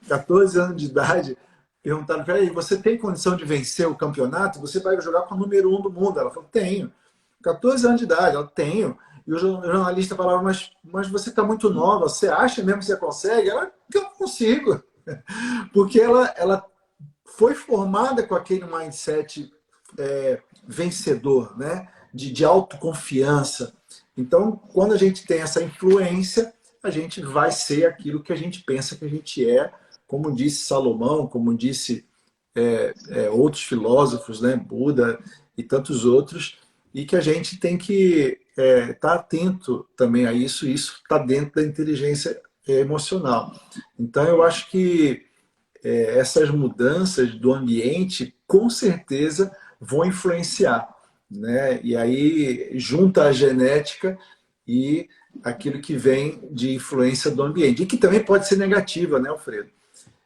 14 anos de idade, perguntaram para ela, você tem condição de vencer o campeonato? Você vai jogar com o número 1 do mundo. Ela falou, tenho. 14 anos de idade, ela tenho. E o jornalista falava, mas você está muito nova, você acha mesmo que você consegue? Ela, que eu não consigo. Porque ela foi formada com aquele mindset vencedor, né? De autoconfiança. Então, quando a gente tem essa influência, a gente vai ser aquilo que a gente pensa que a gente é, como disse Salomão, como disse outros filósofos, né? Buda e tantos outros, e que a gente tem que estar atento também a isso, e isso está dentro da inteligência emocional. Então, eu acho que essas mudanças do ambiente, com certeza, vão influenciar, né? E aí junta a genética e aquilo que vem de influência do ambiente, e que também pode ser negativa, né, Alfredo?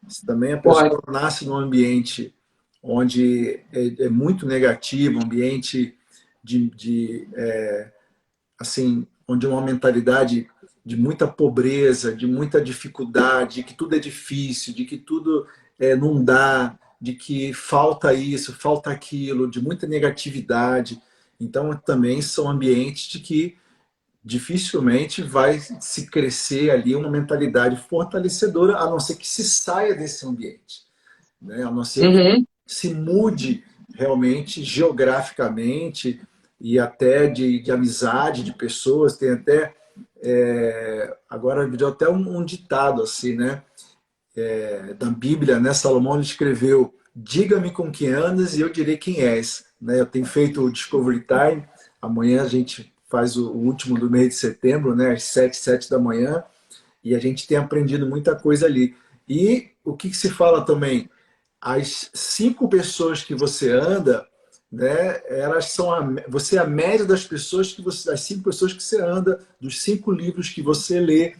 Se também a Pode. pessoa nasce num ambiente onde é muito negativo, um ambiente assim, onde uma mentalidade de muita pobreza, de muita dificuldade, de que tudo é difícil, de que tudo não dá, de que falta isso, falta aquilo, de muita negatividade. Então, também são ambientes de que dificilmente vai se crescer ali uma mentalidade fortalecedora, a não ser que se saia desse ambiente, né? A não ser que Uhum. se mude realmente geograficamente e até de amizade de pessoas. Tem até agora virou até um ditado assim, né? Da Bíblia, né? Salomão ele escreveu: diga-me com quem andas e eu direi quem és. Né? Eu tenho feito o Discovery Time. Amanhã a gente faz o último do mês de setembro, né? Às 7 da manhã, e a gente tem aprendido muita coisa ali. E o que se fala também? As 5 pessoas que você anda, né, elas são você é a média das pessoas das 5 pessoas que você anda, dos 5 livros que você lê.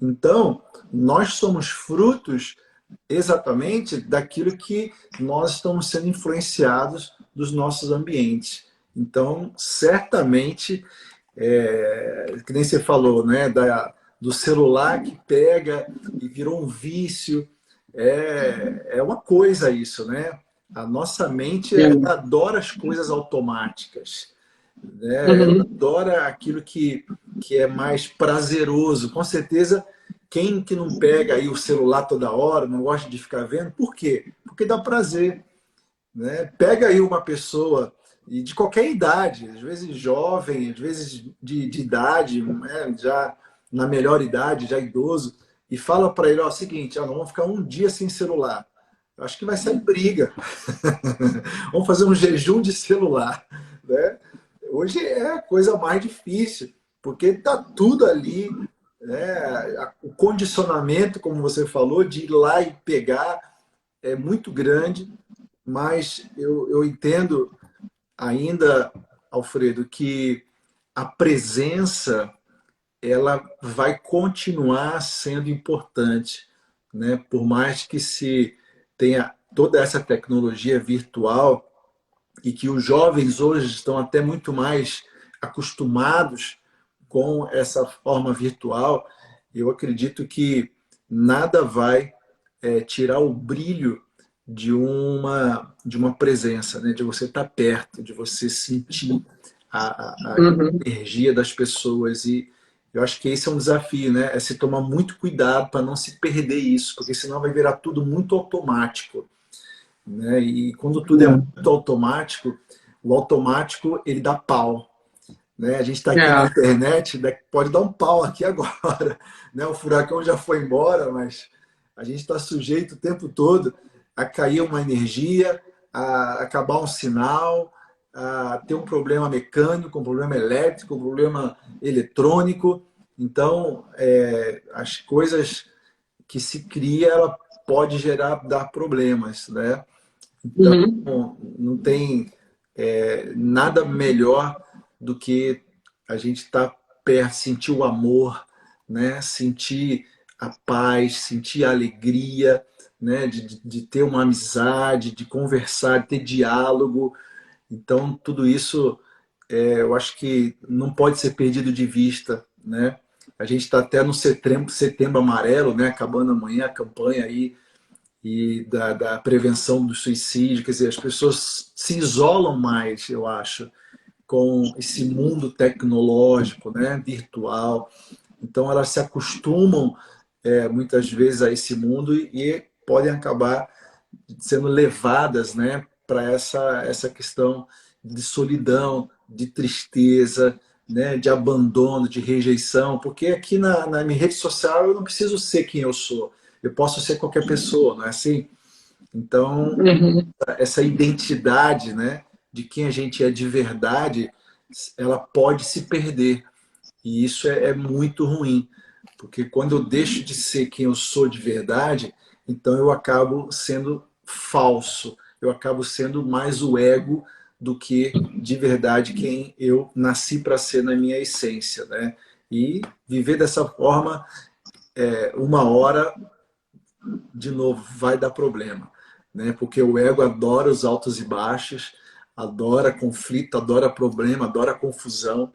Então, nós somos frutos exatamente daquilo que nós estamos sendo influenciados dos nossos ambientes. Então, certamente, que nem você falou, né, do celular que pega e virou um vício, é uma coisa isso, né? A nossa mente Sim. ela adora as coisas automáticas, né? Ela Uhum. adora aquilo que é mais prazeroso. Com certeza, quem que não pega aí o celular toda hora, não gosta de ficar vendo, por quê? Porque dá prazer, né? Pega aí uma pessoa e de qualquer idade, às vezes jovem, às vezes de idade, né? Já na melhor idade, já idoso, e fala para ele, ó, seguinte, ó, nós vamos ficar um dia sem celular. Eu acho que vai sair briga. Vamos fazer um jejum de celular, né? Hoje é a coisa mais difícil, porque está tudo ali, né? O condicionamento, como você falou, de ir lá e pegar é muito grande, mas eu entendo ainda, Alfredo, que a presença ela vai continuar sendo importante. né? Por mais que se tenha toda essa tecnologia virtual e que os jovens hoje estão até muito mais acostumados com essa forma virtual, eu acredito que nada vai tirar o brilho de uma presença, né? De você estar perto, de você sentir a Uhum. energia das pessoas. E eu acho que esse é um desafio, né? É se tomar muito cuidado para não se perder isso, porque senão vai virar tudo muito automático, né? E quando tudo é muito automático, o automático ele dá pau, né? A gente está aqui na É. internet, pode dar um pau aqui agora, né? O furacão já foi embora, mas a gente está sujeito o tempo todo a cair uma energia, a acabar um sinal, a ter um problema mecânico, um problema elétrico, um problema eletrônico. Então, as coisas que se cria, ela pode dar problemas, né? Então, Uhum. não tem nada melhor do que a gente estar perto, sentir o amor, né? Sentir a paz, sentir a alegria, né? De ter uma amizade, de conversar, de ter diálogo. Então, tudo isso eu acho que não pode ser perdido de vista, né? A gente está até no setembro amarelo, né? Acabando amanhã a campanha aí e da prevenção do suicídio. Quer dizer, as pessoas se isolam mais, eu acho, com esse mundo tecnológico, né, virtual. Então, elas se acostumam muitas vezes a esse mundo e podem acabar sendo levadas, né, para essa questão de solidão, de tristeza, né, de abandono, de rejeição, porque aqui na minha rede social eu não preciso ser quem eu sou, eu posso ser qualquer pessoa, não é assim? Então, Uhum. essa identidade, né, de quem a gente é de verdade, ela pode se perder. E isso é muito ruim, porque quando eu deixo de ser quem eu sou de verdade, então eu acabo sendo falso, eu acabo sendo mais o ego do que de verdade quem eu nasci para ser na minha essência, né? E viver dessa forma, uma hora de novo, vai dar problema, né? Porque o ego adora os altos e baixos, adora conflito, adora problema, adora confusão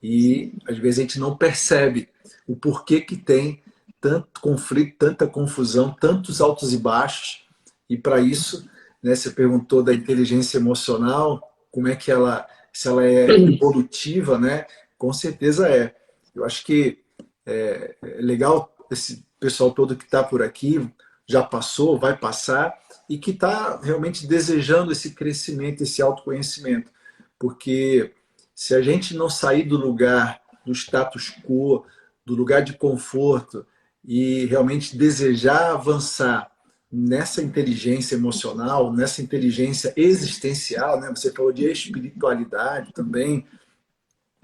e às vezes a gente não percebe o porquê que tem tanto conflito, tanta confusão, tantos altos e baixos. E para isso, né, você perguntou da inteligência emocional, como é que ela, se ela é evolutiva, né? Com certeza é. Eu acho que é legal esse pessoal todo que está por aqui, já passou, vai passar, e que está realmente desejando esse crescimento, esse autoconhecimento. Porque se a gente não sair do lugar, do status quo, do lugar de conforto, e realmente desejar avançar nessa inteligência emocional, nessa inteligência existencial, né? Você falou de espiritualidade também,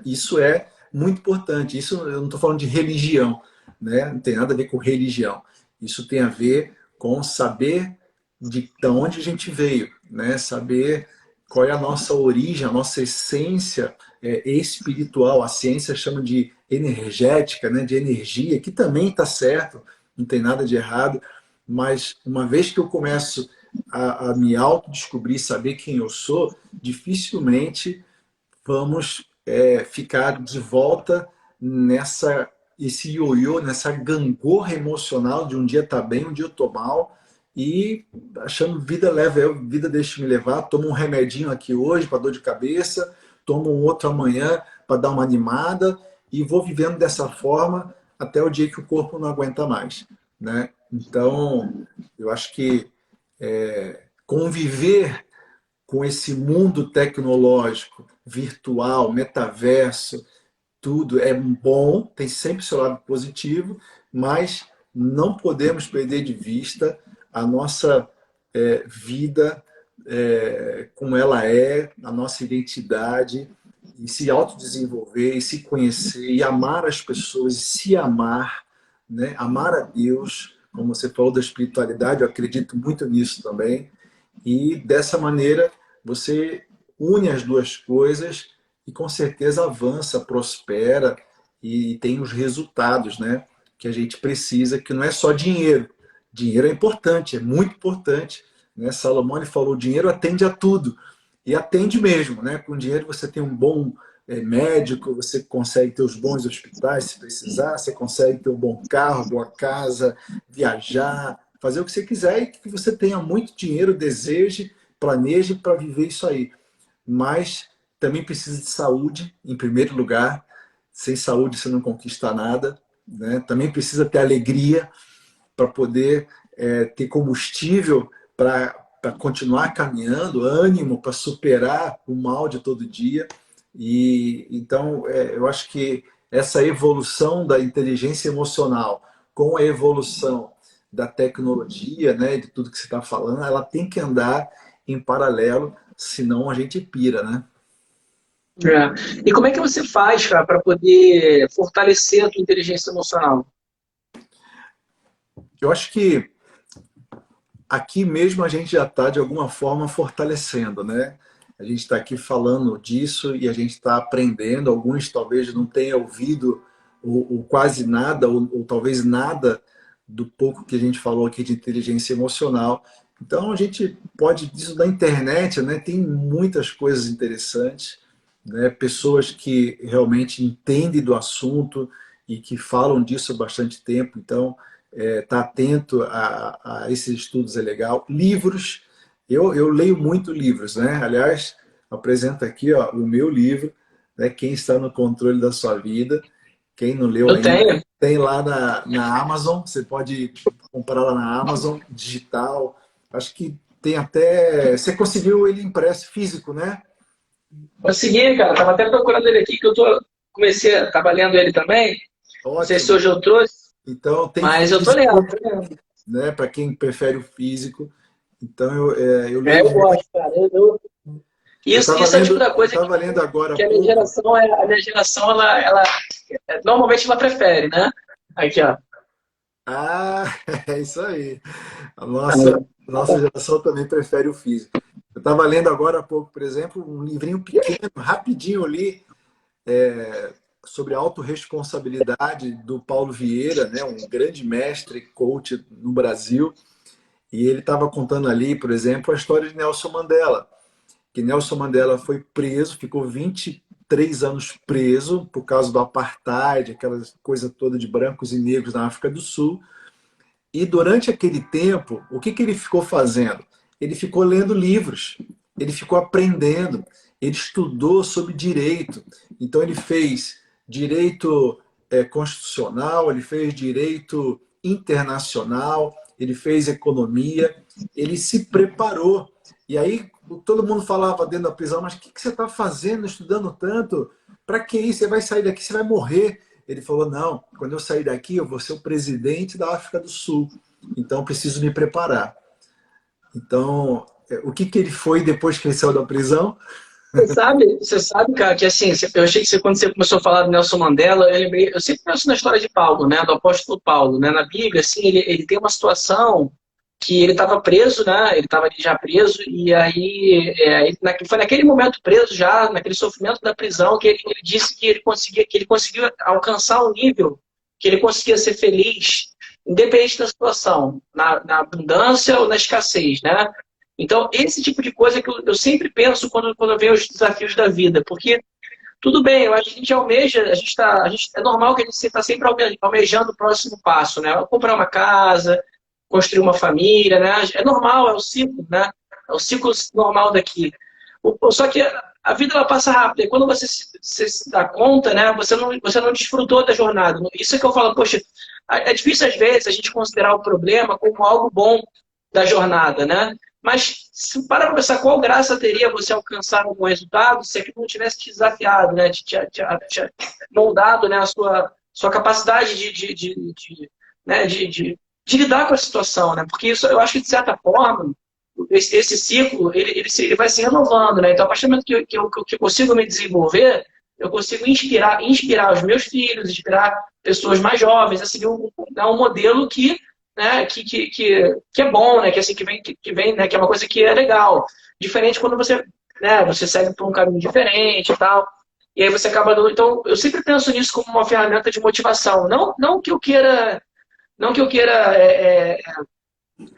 isso é muito importante. Isso eu não estou falando de religião, né? Não tem nada a ver com religião. Isso tem a ver com saber de onde a gente veio, né? Saber qual é a nossa origem, a nossa essência espiritual. A ciência chama de energética, né? De energia, que também está certo, não tem nada de errado. Mas uma vez que eu começo a me autodescobrir, saber quem eu sou, dificilmente vamos ficar de volta nessa esse ioiô, nessa gangorra emocional de um dia tá bem, um dia eu tô mal e achando vida leva, vida deixa me levar, tomo um remedinho aqui hoje para dor de cabeça, tomo um outro amanhã para dar uma animada e vou vivendo dessa forma até o dia que o corpo não aguenta mais, né? Então, eu acho que conviver com esse mundo tecnológico, virtual, metaverso, tudo é bom, tem sempre seu lado positivo, mas não podemos perder de vista a nossa vida como ela é, a nossa identidade, e se autodesenvolver, e se conhecer, e amar as pessoas, e se amar, né? Amar a Deus, como você falou da espiritualidade, eu acredito muito nisso também, e dessa maneira você une as duas coisas e com certeza avança, prospera e tem os resultados, né, que a gente precisa, que não é só dinheiro, dinheiro é importante, é muito importante, né? Salomão ele falou, o dinheiro atende a tudo, e atende mesmo, né? Com dinheiro você tem um bom médico, você consegue ter os bons hospitais se precisar, você consegue ter um bom carro, boa casa, viajar, fazer o que você quiser e que você tenha muito dinheiro, deseje, planeje para viver isso aí. Mas também precisa de saúde, em primeiro lugar. Sem saúde você não conquista nada, né? Também precisa ter alegria para poder ter combustível para continuar caminhando, ânimo para superar o mal de todo dia. E então eu acho que essa evolução da inteligência emocional com a evolução da tecnologia, né, de tudo que você está falando, ela tem que andar em paralelo, senão a gente pira, né? E como é que você faz, cara, para poder fortalecer a tua inteligência emocional? Eu acho que aqui mesmo a gente já está, de alguma forma, fortalecendo, né? A gente está aqui falando disso e a gente está aprendendo. Alguns talvez não tenham ouvido ou quase nada, ou talvez nada do pouco que a gente falou aqui de inteligência emocional. Então a gente pode, disso da internet, né? Tem muitas coisas interessantes, né? Pessoas que realmente entendem do assunto e que falam disso há bastante tempo. Então, tá atento a esses estudos é legal. Livros, eu leio muito livros, né? Aliás, apresento aqui ó, o meu livro, né? Quem está no controle da sua vida. Quem não leu Eu ainda, tenho. tem lá na Amazon, você pode comprar lá na Amazon, digital. Acho que tem até. Você conseguiu ele impresso físico, né? Consegui, cara. Tava até procurando ele aqui, que comecei a estar lendo ele também. Não sei se Ótimo. hoje eu trouxe, Então tem mas eu tô lendo, físico, tô lendo. né? Para quem prefere o físico. Então eu leio Eu muito. gosto, cara. Eu Isso é o tipo da eu coisa tava lendo agora há que pouco. a minha geração normalmente ela prefere, né? Aqui, ó. Ah, é isso aí. A Ah, nossa geração também prefere o físico. Eu estava lendo agora há pouco, por exemplo, um livrinho pequeno, rapidinho ali, sobre a autorresponsabilidade do Paulo Vieira, né, um grande mestre coach no Brasil. E ele estava contando ali, por exemplo, a história de Nelson Mandela. Que Nelson Mandela foi preso, ficou 23 anos preso por causa do apartheid, aquela coisa toda de brancos e negros na África do Sul. E durante aquele tempo, o que ele ficou fazendo? Ele ficou lendo livros, ele ficou aprendendo, ele estudou sobre direito. Então, ele fez direito constitucional, ele fez direito internacional, ele fez economia, ele se preparou. E aí, todo mundo falava dentro da prisão: mas o que você está fazendo, estudando tanto? Para que isso? Você vai sair daqui, você vai morrer. Ele falou: não, quando eu sair daqui, eu vou ser o presidente da África do Sul. Então, preciso me preparar. Então, o que ele foi depois que ele saiu da prisão? você sabe, cara, que assim, eu achei que quando você começou a falar do Nelson Mandela, eu sempre penso na história de Paulo, né, do apóstolo Paulo, né, na Bíblia, assim, ele tem uma situação que ele estava preso, né, ele estava ali já preso, e aí foi naquele momento preso já, naquele sofrimento da prisão, que ele disse que ele conseguiu alcançar um nível que ele conseguia ser feliz, independente da situação, na abundância ou na escassez, né? Então, esse tipo de coisa que eu sempre penso quando eu vejo os desafios da vida, porque tudo bem, eu acho que a gente almeja, é normal que a gente está sempre almejando o próximo passo, né? Comprar uma casa, construir uma família, né? É normal, é o ciclo, né? É o ciclo normal daqui. Só que a vida ela passa rápido, e quando se dá conta, né? Você não desfrutou da jornada. Isso é que eu falo, poxa, é difícil às vezes a gente considerar o problema como algo bom da jornada, né? Mas se para pra pensar qual graça teria você alcançar algum resultado se aquilo não tivesse te desafiado, né? Te moldado, né? A sua capacidade né? De lidar com a situação, né? Porque isso, eu acho que, de certa forma, esse ciclo, ele vai se renovando, né? Então, a partir do momento que eu consigo me desenvolver, eu consigo inspirar os meus filhos, inspirar pessoas mais jovens a seguir um modelo né, que é bom, né, que assim que vem, né, que é uma coisa que é legal, diferente quando você segue por um caminho diferente e tal, e aí você acaba então eu sempre penso nisso como uma ferramenta de motivação, não que eu queira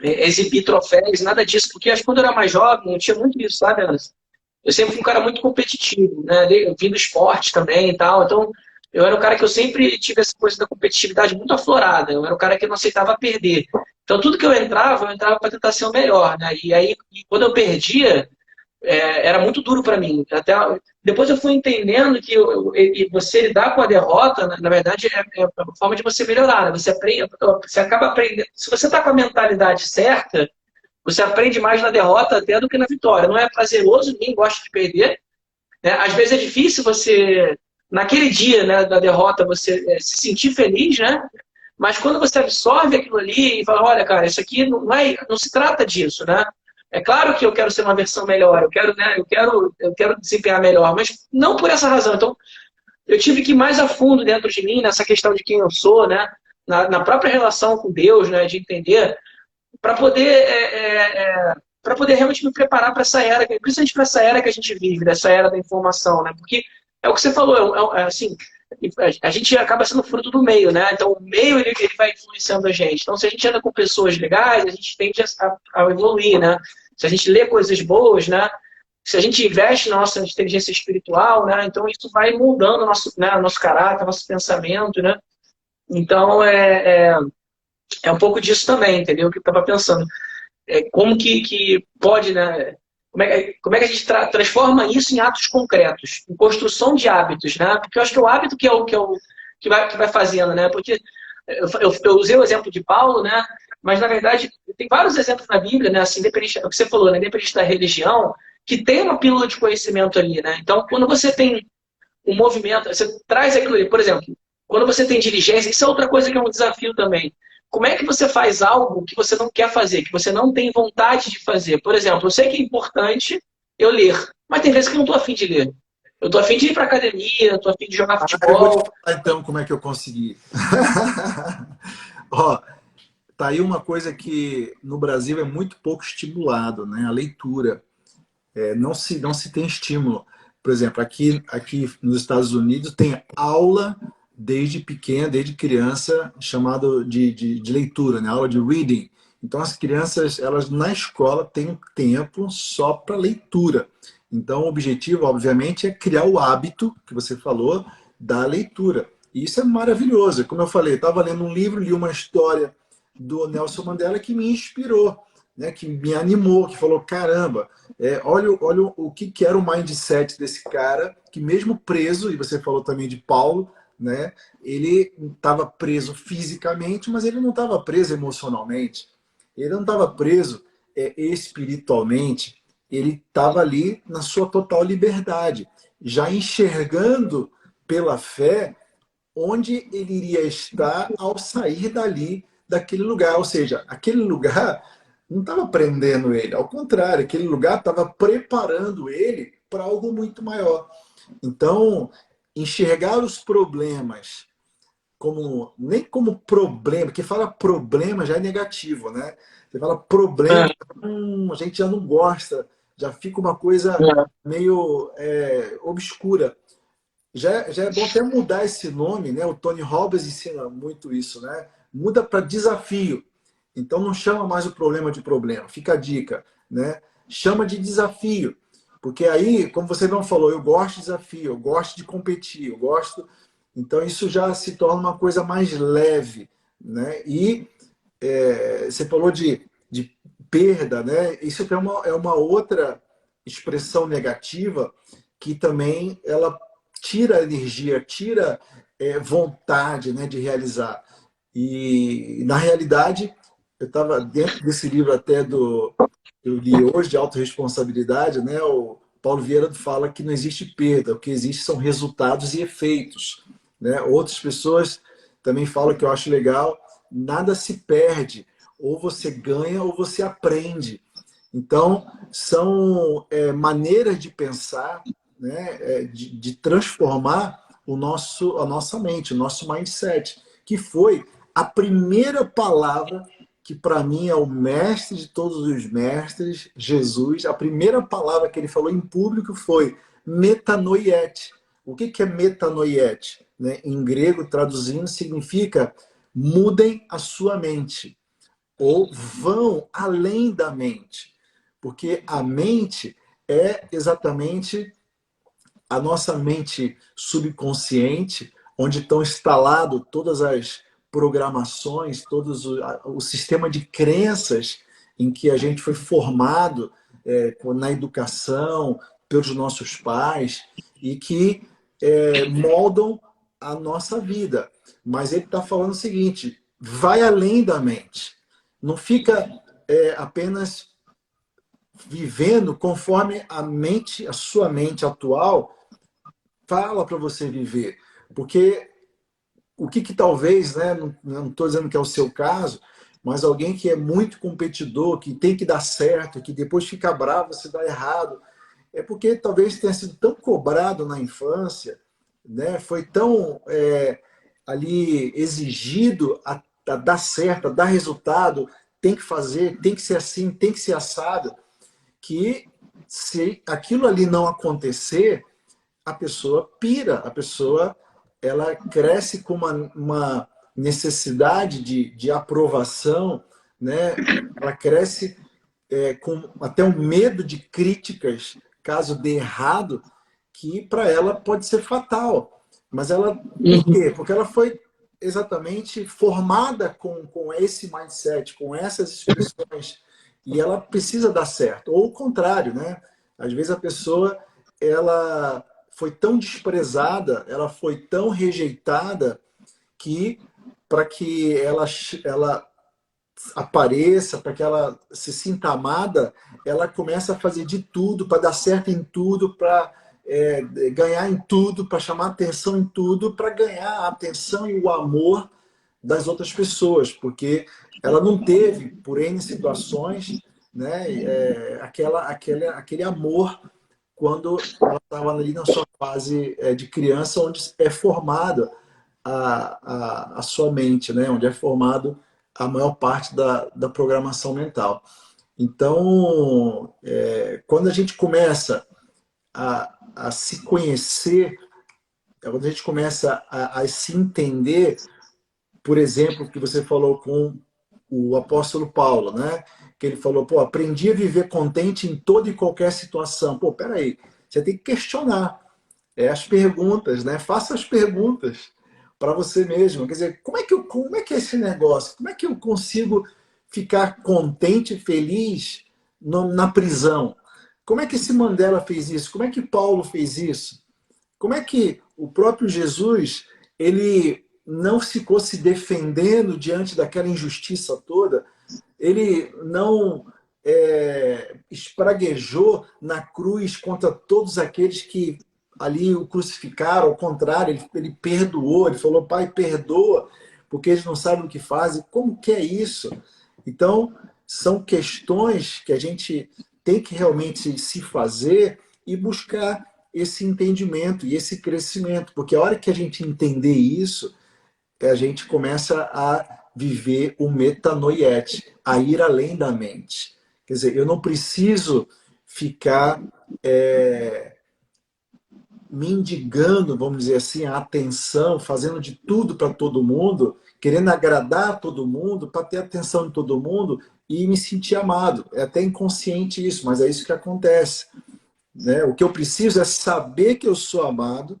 exibir troféus, nada disso, porque acho que quando eu era mais jovem, eu tinha muito isso, sabe, Anderson? Eu sempre fui um cara muito competitivo, né? Eu vim do esporte também e tal, então eu era um cara que eu sempre tive essa coisa da competitividade muito aflorada, eu era um cara que não aceitava perder. Então tudo que eu entrava para tentar ser o melhor, né? E aí, quando eu perdia, era muito duro para mim. Até depois eu fui entendendo que você lidar com a derrota, na verdade, é uma forma de você melhorar. Né? Você aprende, você acaba aprendendo. Se você está com a mentalidade certa, você aprende mais na derrota até do que na vitória. Não é prazeroso, ninguém gosta de perder. Né? Às vezes é difícil você, naquele dia, né, da derrota, você se sentir feliz, né? Mas quando você absorve aquilo ali e fala, olha, cara, isso aqui não se trata disso, né? É claro que eu quero ser uma versão melhor, eu quero, né, eu quero desempenhar melhor, mas não por essa razão. Então, eu tive que ir mais a fundo dentro de mim, nessa questão de quem eu sou, né? Na própria relação com Deus, né? De entender, para poder, para poder realmente me preparar para essa era, principalmente para essa era que a gente vive, dessa era da informação, né? Porque é o que você falou, assim, a gente acaba sendo fruto do meio, né? Então o meio ele vai influenciando a gente. Então se a gente anda com pessoas legais, a gente tende a evoluir, né? Se a gente lê coisas boas, né? Se a gente investe na nossa inteligência espiritual, né? Então isso vai moldando o nosso, né, nosso caráter, nosso pensamento, né? Então é um pouco disso também, entendeu? Que eu estava pensando. Como que pode, né? Como é que a gente transforma isso em atos concretos, em construção de hábitos, né? Porque eu acho que é o hábito que vai fazendo, né? Porque eu usei o exemplo de Paulo, né? Mas na verdade tem vários exemplos na Bíblia, né? Assim, independente, é o que você falou, né? Independente da religião, que tem uma pílula de conhecimento ali, né? Então, quando você tem um movimento, você traz aquilo ali, por exemplo, quando você tem diligência, isso é outra coisa que é um desafio também. Como é que você faz algo que você não quer fazer, que você não tem vontade de fazer? Por exemplo, eu sei que é importante eu ler, mas tem vezes que eu não estou afim de ler. Eu estou afim de ir para academia, estou afim de jogar Eu vou te futebol. falar então como é que eu consegui. Ó, tá aí uma coisa que no Brasil é muito pouco estimulado, né? A leitura. Não se tem estímulo. Por exemplo, aqui nos Estados Unidos tem aula desde pequena, desde criança, chamado de leitura, né? Aula de reading. Então as crianças, elas na escola têm um tempo só para leitura. Então o objetivo, obviamente, é criar o hábito que você falou da leitura. E isso é maravilhoso. Como eu falei, eu estava lendo um livro, li uma história do Nelson Mandela que me inspirou, né? Que me animou, que falou, caramba, olha o que era o mindset desse cara, que mesmo preso, e você falou também de Paulo, né? Ele estava preso fisicamente, mas ele não estava preso emocionalmente. Ele não estava preso espiritualmente. Ele estava ali na sua total liberdade, já enxergando pela fé onde ele iria estar ao sair dali, daquele lugar. Ou seja, aquele lugar não estava prendendo ele, ao contrário, aquele lugar estava preparando ele para algo muito maior. Então, enxergar os problemas como nem como problema, porque fala problema já é negativo, né? Você fala problema, a gente já não gosta, já fica uma coisa meio obscura. Já é bom até mudar esse nome, né? O Tony Robbins ensina muito isso, né? Muda para desafio. Então não chama mais o problema de problema. Fica a dica, né? Chama de desafio. Porque aí, como você não falou, eu gosto de desafio, eu gosto de competir, eu gosto. Então isso já se torna uma coisa mais leve, né? E você falou de perda, né? Isso é uma outra expressão negativa que também ela tira energia, tira vontade, né, de realizar. E na realidade, eu estava dentro desse livro até eu li hoje de autorresponsabilidade, né? O Paulo Vieira fala que não existe perda, o que existe são resultados e efeitos, né? Outras pessoas também falam que eu acho legal, nada se perde, ou você ganha ou você aprende. Então, são maneiras de pensar, né, de transformar a nossa mente, o nosso mindset, que foi a primeira palavra que para mim é o mestre de todos os mestres, Jesus. A primeira palavra que ele falou em público foi metanoiete. O que é metanoiete? Né? Em grego, traduzindo, significa mudem a sua mente. ou vão além da mente. Porque a mente é exatamente a nossa mente subconsciente, onde estão instaladas todas as programações, o sistema de crenças em que a gente foi formado na educação, pelos nossos pais, e que moldam a nossa vida. Mas ele está falando o seguinte: vai além da mente. Não fica apenas vivendo conforme a sua mente atual fala para você viver. Porque o que talvez, né, não estou dizendo que é o seu caso, mas alguém que é muito competidor, que tem que dar certo, que depois fica bravo se dá errado, é porque talvez tenha sido tão cobrado na infância, né, foi tão ali exigido a dar certo, a dar resultado, tem que fazer, tem que ser assim, tem que ser assado, que se aquilo ali não acontecer, a pessoa pira, a pessoa ela cresce com uma necessidade de aprovação, né? Ela cresce com até um medo de críticas, caso dê errado, que para ela pode ser fatal. Mas ela, por quê? Porque ela foi exatamente formada com esse mindset, com essas expressões, e ela precisa dar certo. Ou o contrário, né? Às vezes a pessoa ela foi tão desprezada, ela foi tão rejeitada que para que ela apareça, para que ela se sinta amada, ela começa a fazer de tudo para dar certo em tudo, para ganhar em tudo, para chamar atenção em tudo, para ganhar a atenção e o amor das outras pessoas, porque ela não teve, por N situações, né, aquele amor quando ela estava ali na sua fase de criança, onde é formada a sua mente, né? Onde é formado a maior parte da programação mental. Então, quando a gente começa a se conhecer, quando a gente começa a se entender, por exemplo, que você falou com o apóstolo Paulo, né? Que ele falou, pô, aprendi a viver contente em toda e qualquer situação. Pô, peraí, você tem que questionar as perguntas, né? Faça as perguntas para você mesmo. Quer dizer, como é que é esse negócio? Como é que eu consigo ficar contente e feliz na prisão? Como é que esse Mandela fez isso? Como é que Paulo fez isso? Como é que o próprio Jesus ele não ficou se defendendo diante daquela injustiça toda? Ele não espraguejou na cruz contra todos aqueles que ali o crucificaram, ao contrário, ele perdoou, ele falou, Pai, perdoa, porque eles não sabem o que fazem. Como que é isso? Então, são questões que a gente tem que realmente se fazer e buscar esse entendimento e esse crescimento, porque a hora que a gente entender isso, a gente começa a viver o metanoiete, a ir além da mente. Quer dizer, eu não preciso ficar mendigando, vamos dizer assim, a atenção, fazendo de tudo para todo mundo, querendo agradar todo mundo, para ter atenção de todo mundo e me sentir amado. É até inconsciente isso, mas é isso que acontece. Né? O que eu preciso é saber que eu sou amado,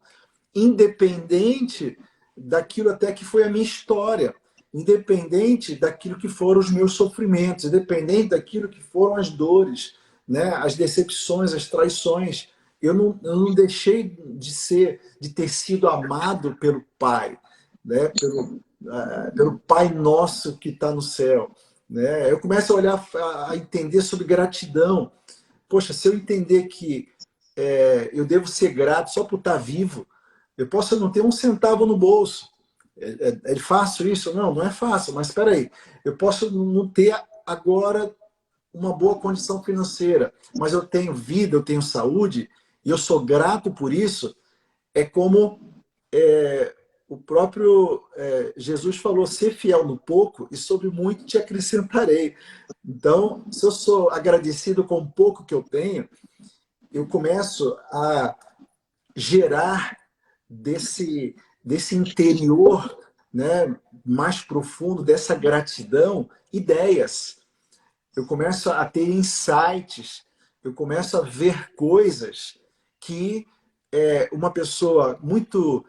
independente daquilo até que foi a minha história, independente daquilo que foram os meus sofrimentos, independente daquilo que foram as dores, né? As decepções, as traições. Eu não deixei de ter sido amado pelo Pai, né? Pelo Pai nosso que está no céu. Né? Eu começo a olhar, a entender sobre gratidão. Poxa, se eu entender que eu devo ser grato só por estar vivo, eu posso não ter um centavo no bolso. É fácil isso? Não, não é fácil, mas espera aí. Eu posso não ter agora uma boa condição financeira, mas eu tenho vida, eu tenho saúde, e eu sou grato por isso. É como o próprio Jesus falou, ser fiel no pouco e sobre muito te acrescentarei. Então, se eu sou agradecido com o pouco que eu tenho, eu começo a gerar desse interior, né, mais profundo dessa gratidão, ideias. Eu começo a ter insights, eu começo a ver coisas que uma pessoa muito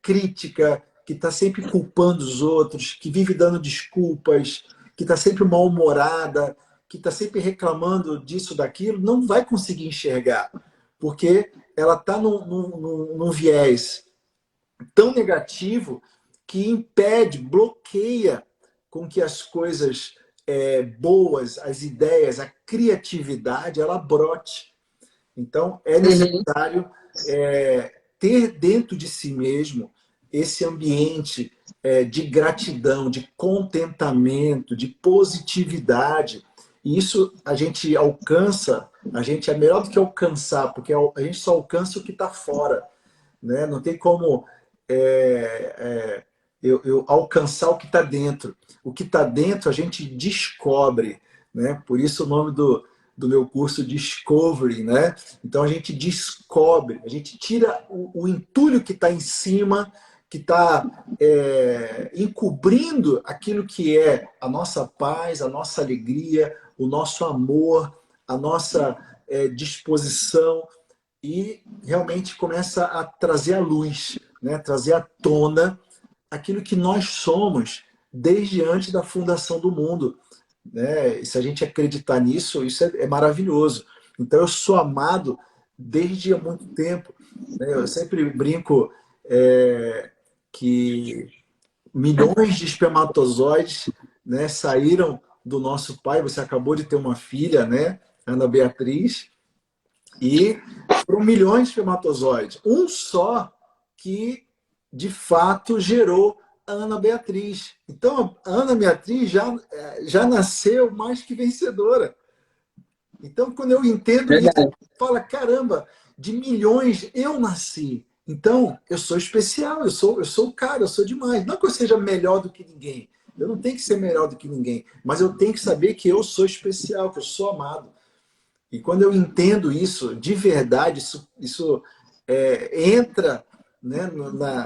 crítica, que está sempre culpando os outros, que vive dando desculpas, que está sempre mal-humorada, que está sempre reclamando disso, daquilo, não vai conseguir enxergar, porque ela está num viés tão negativo que impede, bloqueia com que as coisas boas, as ideias, a criatividade, ela brote. Então, é Uhum. necessário ter dentro de si mesmo esse ambiente de gratidão, de contentamento, de positividade. E isso a gente alcança, a gente é melhor do que alcançar, porque a gente só alcança o que está fora, né? Não tem como eu alcançar o que está dentro. O que está dentro a gente descobre, né? Por isso o nome do meu curso Discovery, né? Então a gente descobre, a gente tira o entulho que está em cima, que está encobrindo aquilo que é a nossa paz, a nossa alegria, o nosso amor, a nossa disposição, e realmente começa a trazer à luz, né? Trazer à tona aquilo que nós somos desde antes da fundação do mundo, né? E se a gente acreditar nisso, isso é maravilhoso. Então eu sou amado desde há muito tempo, né? Eu sempre brinco que milhões de espermatozoides, né, saíram do nosso pai. Você acabou de ter uma filha, né, Ana Beatriz, e foram milhões de espermatozoides. Um só que, de fato, gerou a Ana Beatriz. Então, a Ana Beatriz já nasceu mais que vencedora. Então, quando eu entendo isso, Verdade. fala, caramba, de milhões eu nasci. Então, eu sou especial, eu sou o cara, eu sou demais. Não que eu seja melhor do que ninguém. Eu não tenho que ser melhor do que ninguém. Mas eu tenho que saber que eu sou especial, que eu sou amado. E quando eu entendo isso de verdade, isso entra, né,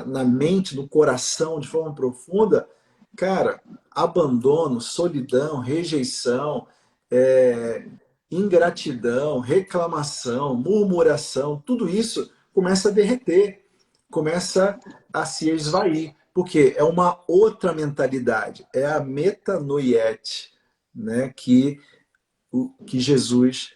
na mente, no coração, de forma profunda, cara, abandono, solidão, rejeição, é, ingratidão, reclamação, murmuração, tudo isso começa a derreter, começa a se esvair, porque é uma outra mentalidade, é a metanoiete, né, que Jesus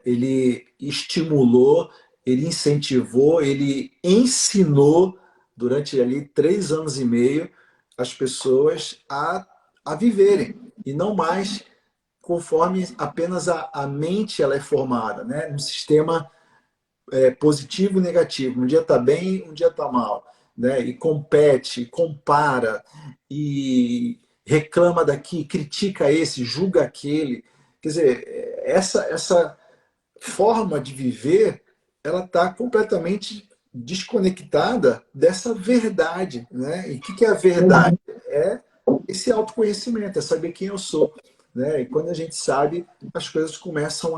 ele estimulou, ele incentivou, ele ensinou durante ali 3 anos e meio as pessoas a viverem, e não mais conforme apenas a mente ela é formada, né? Um sistema positivo e negativo. Um dia está bem, um dia está mal, né? E compete, compara, e reclama daqui, critica esse, julga aquele. Quer dizer, essa forma de viver, ela está completamente desconectada dessa verdade, né? E o que é a verdade? É esse autoconhecimento, é saber quem eu sou, né? E quando a gente sabe, as coisas começam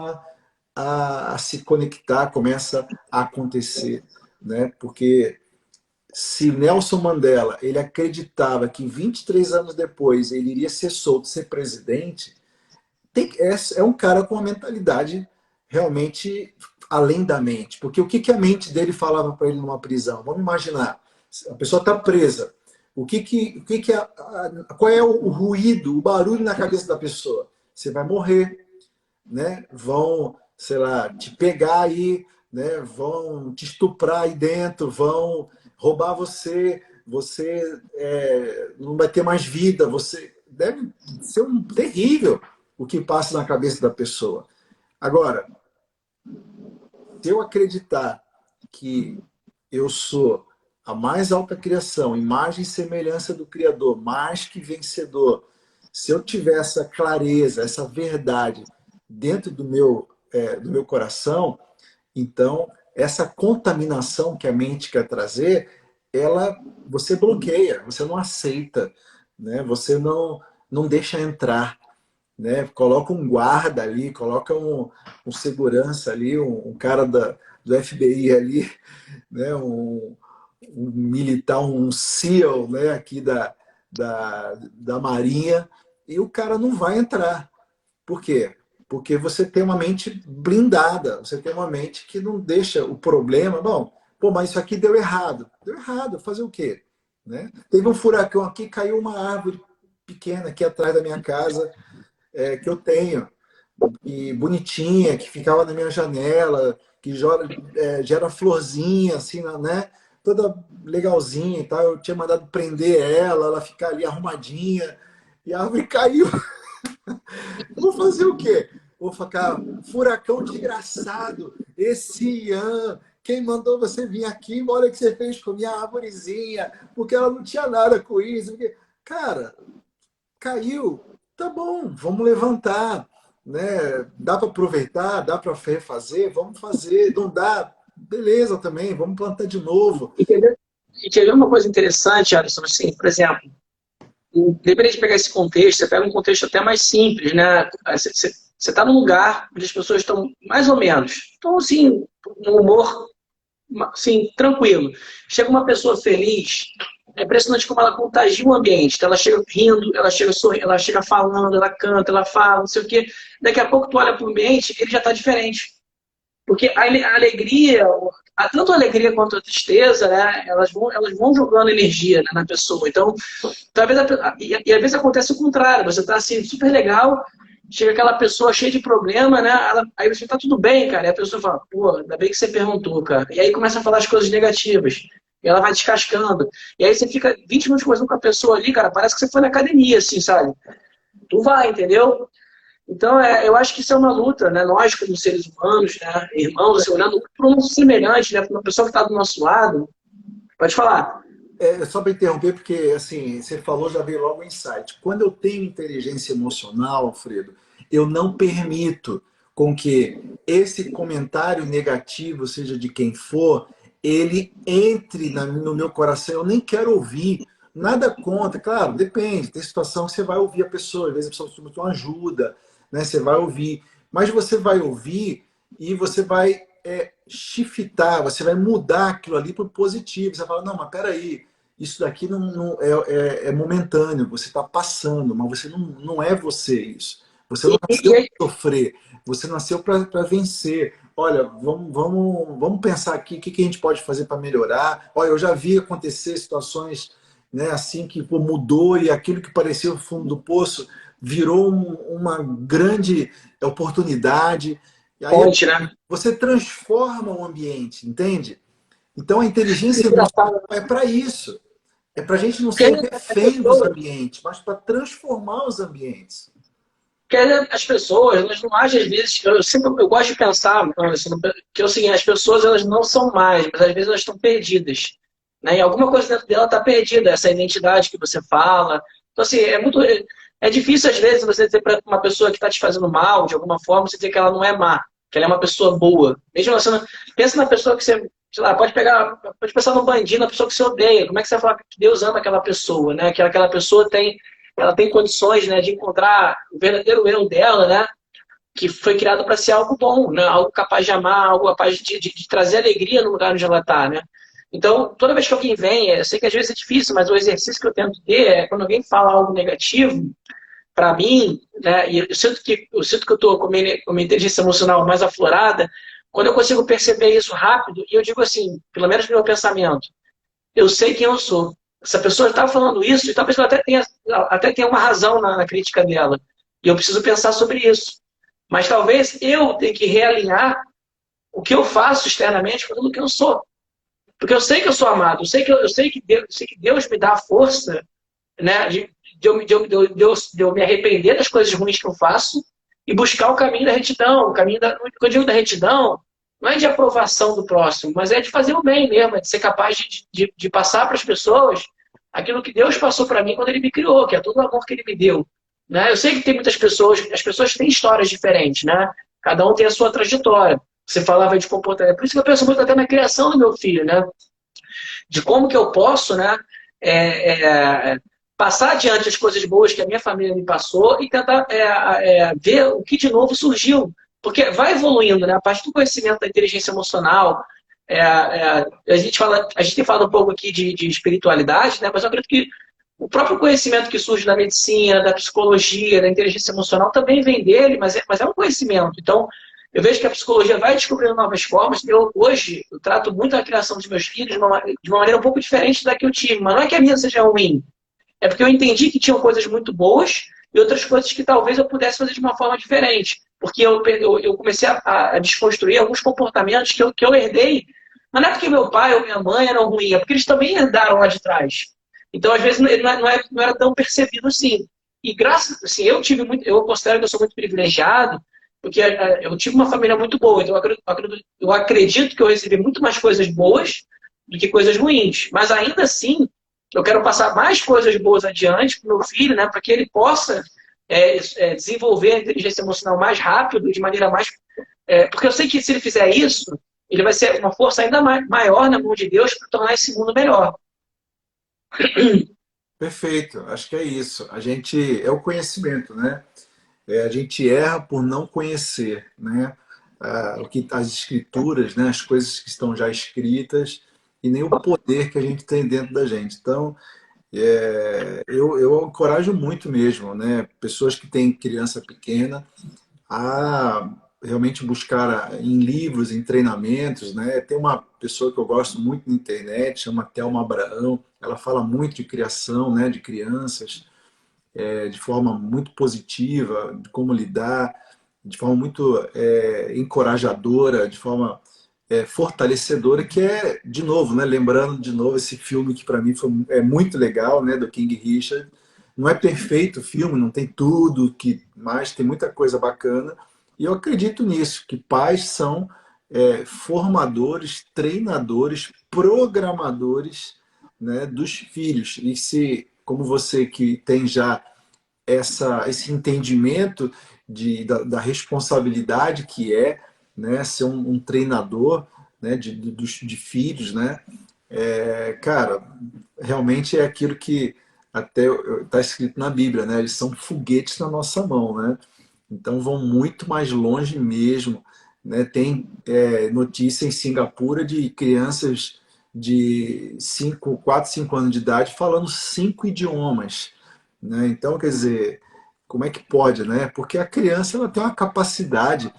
a se conectar, começa a acontecer, né? Porque se Nelson Mandela ele acreditava que 23 anos depois ele iria ser solto, ser presidente, é um cara com uma mentalidade realmente além da mente. Porque o que a mente dele falava para ele numa prisão? Vamos imaginar, a pessoa está presa. Qual é o ruído, o barulho na cabeça da pessoa? Você vai morrer, né? Vão, sei lá, te pegar aí, né? Vão te estuprar aí dentro, vão roubar você, você não vai ter mais vida, você deve ser terrível o que passa na cabeça da pessoa. Agora, se eu acreditar que eu sou a mais alta criação, imagem e semelhança do Criador, mais que vencedor, se eu tiver essa clareza, essa verdade dentro do meu coração, então essa contaminação que a mente quer trazer, você bloqueia, você não aceita, né? Você não deixa entrar, né? Coloca um guarda ali, coloca um segurança ali, um cara do FBI ali, né? um militar, um SEAL, né, aqui da Marinha, e o cara não vai entrar. Por quê? Porque você tem uma mente blindada, você tem uma mente que não deixa o problema. Bom, pô, mas isso aqui deu errado. Deu errado, fazer o quê? Né? Teve um furacão aqui, caiu uma árvore pequena aqui atrás da minha casa, que eu tenho, e bonitinha, que ficava na minha janela, que gera florzinha, assim, né? Toda legalzinha e tal. Eu tinha mandado prender ela, ela ficar ali arrumadinha, e a árvore caiu. Vou fazer o quê? Vou ficar furacão desgraçado. Esse Ian, quem mandou você vir aqui? Olha o que você fez com minha arvorezinha, porque ela não tinha nada com isso. Porque... Cara, caiu. Tá bom, vamos levantar. Né? Dá para aproveitar, dá para refazer, vamos fazer. Não dá, beleza também, vamos plantar de novo. E quer ver uma coisa interessante, Alisson? Assim, por exemplo, independente de pegar esse contexto, você pega um contexto até mais simples, né? Você está num lugar onde as pessoas estão mais ou menos, estão assim, no humor assim, tranquilo. Chega uma pessoa feliz, é impressionante como ela contagia o ambiente. Então, ela chega rindo, ela chega sorrindo, ela chega falando, ela canta, ela fala, não sei o quê. Daqui a pouco tu olha para o ambiente, ele já está diferente. Porque a alegria, tanto a alegria quanto a tristeza, né, elas vão jogando energia, né, na pessoa. Então, talvez e às vezes acontece o contrário. Você está assim, super legal, chega aquela pessoa cheia de problema, né? Aí você tá tudo bem, cara. E a pessoa fala, pô, ainda bem que você perguntou, cara. E aí começa a falar as coisas negativas. E ela vai descascando. E aí você fica 20 minutos conversando com a pessoa ali, cara. Parece que você foi na academia, assim, sabe? Tu vai, entendeu? Então, eu acho que isso é uma luta, né? Nós, como seres humanos, né? Irmãos, assim, olhando para um semelhante, né? Para uma pessoa que está do nosso lado. Pode falar. Só para interromper, porque assim, você falou, já veio logo o insight. Quando eu tenho inteligência emocional, Alfredo, eu não permito com que esse comentário negativo, seja de quem for, ele entre no meu coração. Eu nem quero ouvir. Nada contra, claro, depende. Tem situação que você vai ouvir a pessoa, às vezes a pessoa precisa de uma ajuda, né? Você vai ouvir. Mas você vai ouvir e você vai shiftar, você vai mudar aquilo ali para o positivo. Você fala, não, mas peraí, isso daqui é momentâneo, você está passando, mas você não é você isso. Você não nasceu para sofrer, você nasceu para vencer. Olha, vamos pensar aqui o que a gente pode fazer para melhorar. Olha, eu já vi acontecer situações, né, assim que pô, mudou e aquilo que parecia o fundo do poço virou uma grande oportunidade. E aí Ponte, né? você transforma o ambiente, entende? Então a inteligência emocional é para isso. É para a gente não ser refém dos ambientes, mas para transformar os ambientes. Porque as pessoas, elas não agem às vezes, eu gosto de pensar, que assim, as pessoas elas não são más, mas às vezes elas estão perdidas. Né? E alguma coisa dentro dela está perdida, essa identidade que você fala. Então, assim, é difícil às vezes você dizer para uma pessoa que está te fazendo mal, de alguma forma, você dizer que ela não é má, que ela é uma pessoa boa. Mesmo você não, pensa na pessoa que você, sei lá, pode pensar no bandido, na pessoa que você odeia. Como é que você vai falar que Deus ama aquela pessoa, né? Que aquela pessoa ela tem condições, né, de encontrar o verdadeiro eu dela, né, que foi criado para ser algo bom, né, algo capaz de amar, algo capaz de trazer alegria no lugar onde ela está, né. Então, toda vez que alguém vem, eu sei que às vezes é difícil, mas o exercício que eu tento ter é quando alguém fala algo negativo para mim, né, e eu sinto que eu estou com uma inteligência emocional mais aflorada, quando eu consigo perceber isso rápido, e eu digo assim, pelo menos no meu pensamento, eu sei quem eu sou. Essa pessoa está falando isso e talvez ela até tenha uma razão na crítica dela. E eu preciso pensar sobre isso. Mas talvez eu tenha que realinhar o que eu faço externamente com aquilo que eu sou. Porque eu sei que eu sou amado, eu sei que Deus me dá a força, né, de eu me arrepender das coisas ruins que eu faço e buscar o caminho da retidão. Quando eu digo da retidão, não é de aprovação do próximo, mas é de fazer o bem mesmo, é de ser capaz de passar para as pessoas aquilo que Deus passou para mim quando Ele me criou, que é todo o amor que Ele me deu. Né? Eu sei que tem muitas pessoas, as pessoas têm histórias diferentes, né? Cada um tem a sua trajetória. Você falava de comportamento. Por isso que eu penso muito até na criação do meu filho, né? De como que eu posso, né? Passar adiante as coisas boas que a minha família me passou e tentar ver o que de novo surgiu. Porque vai evoluindo, né? A partir do conhecimento da inteligência emocional, A gente tem falado um pouco aqui de espiritualidade, né? Mas eu acredito que o próprio conhecimento que surge da medicina, da psicologia, da inteligência emocional também vem dele, mas é um conhecimento. Então, eu vejo que a psicologia vai descobrindo novas formas. Hoje, eu trato muito a criação dos meus filhos de uma maneira um pouco diferente da que eu tive. Mas não é que a minha seja ruim. É porque eu entendi que tinham coisas muito boas e outras coisas que talvez eu pudesse fazer de uma forma diferente. Porque eu comecei a desconstruir alguns comportamentos que eu herdei. Mas não é porque meu pai ou minha mãe eram ruins, é porque eles também herdaram lá de trás. Então, às vezes, não era tão percebido assim. E graças, assim, eu considero que eu sou muito privilegiado, porque eu tive uma família muito boa. Então, eu acredito que eu recebi muito mais coisas boas do que coisas ruins. Mas ainda assim, eu quero passar mais coisas boas adiante para o meu filho, né, para que ele possa desenvolver a inteligência emocional mais rápido, de maneira mais. Porque eu sei que se ele fizer isso, ele vai ser uma força ainda maior na mão de Deus para tornar esse mundo melhor. Perfeito, acho que é isso. A gente é o conhecimento, né? A gente erra por não conhecer, né? O que as escrituras, né? As coisas que estão já escritas e nem o poder que a gente tem dentro da gente. Então, eu encorajo muito mesmo, né? Pessoas que têm criança pequena a realmente buscar em livros, em treinamentos, né? Tem uma pessoa que eu gosto muito na internet, chama Thelma Abraão, ela fala muito de criação, né? De crianças, de forma muito positiva, de como lidar, de forma muito encorajadora, de forma fortalecedora, que é, de novo, né, lembrando de novo esse filme que para mim é muito legal, né, do King Richard. Não é perfeito o filme, não tem tudo, mas tem muita coisa bacana. E eu acredito nisso, que pais são formadores, treinadores, programadores, né, dos filhos. E se, como você que tem já esse entendimento da responsabilidade que é, né, ser um treinador, né, de filhos, né? Cara, realmente é aquilo que até está escrito na Bíblia, né? Eles são foguetes na nossa mão, né? Então vão muito mais longe mesmo, né? Tem notícia em Singapura de crianças de 4, 5 anos de idade falando 5 idiomas, né? Então, quer dizer, como é que pode, né? Porque a criança ela tem uma capacidade,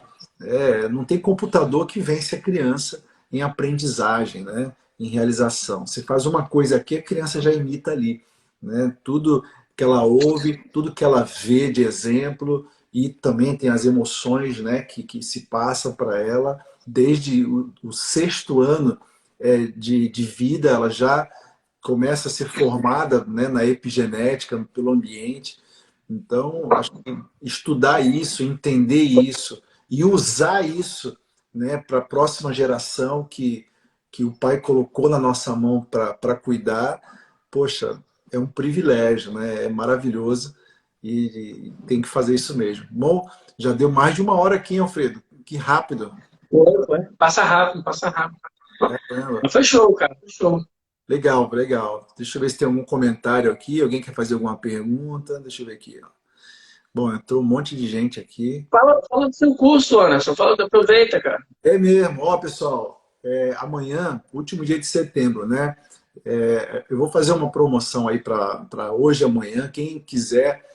não tem computador que vence a criança em aprendizagem, né? Em realização. Você faz uma coisa aqui, a criança já imita ali, né? Tudo que ela ouve, tudo que ela vê de exemplo, e também tem as emoções, né, que se passam para ela desde o sexto ano de vida, ela já começa a ser formada, né, na epigenética, pelo ambiente. Então, acho que estudar isso, entender isso e usar isso, né, para a próxima geração que o pai colocou na nossa mão para cuidar, poxa, é um privilégio, né? É maravilhoso e tem que fazer isso mesmo. Bom, já deu mais de 1 hora aqui, hein, Alfredo? Que rápido. Foi. Passa rápido, passa rápido. Caramba. Mas foi show, cara. Foi show. Legal, legal. Deixa eu ver se tem algum comentário aqui. Alguém quer fazer alguma pergunta? Deixa eu ver aqui. Ó. Bom, entrou um monte de gente aqui. Fala do seu curso, Anderson. Aproveita, cara. É mesmo. Ó, pessoal, amanhã, último dia de setembro, né? Eu vou fazer uma promoção aí para hoje e amanhã. Quem quiser,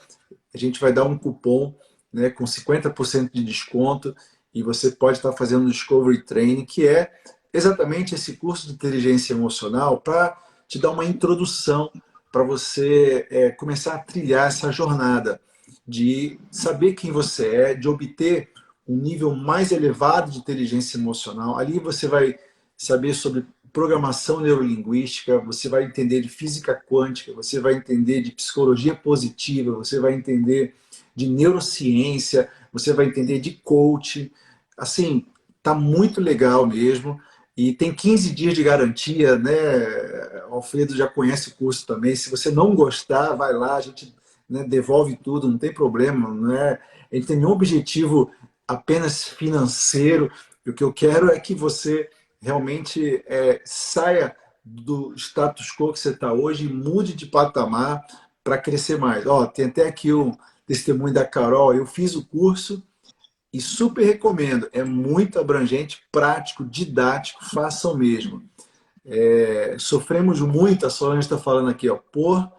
a gente vai dar um cupom, né, com 50% de desconto e você pode estar fazendo o Discovery Training, que é exatamente esse curso de inteligência emocional para te dar uma introdução para você começar a trilhar essa jornada de saber quem você é, de obter um nível mais elevado de inteligência emocional. Ali você vai saber sobre programação neurolinguística, você vai entender de física quântica, você vai entender de psicologia positiva, você vai entender de neurociência, você vai entender de coaching. Assim, tá muito legal mesmo. E tem 15 dias de garantia, né? O Alfredo já conhece o curso também. Se você não gostar, vai lá, a gente, né, devolve tudo, não tem problema, né? A gente tem nenhum objetivo apenas financeiro. E o que eu quero é que você realmente saia do status quo que você está hoje e mude de patamar para crescer mais. Ó, tem até aqui um testemunho da Carol. Eu fiz o curso E super recomendo, é muito abrangente, prático, didático, façam mesmo. Sofremos muito, a Solange está falando aqui, ó, por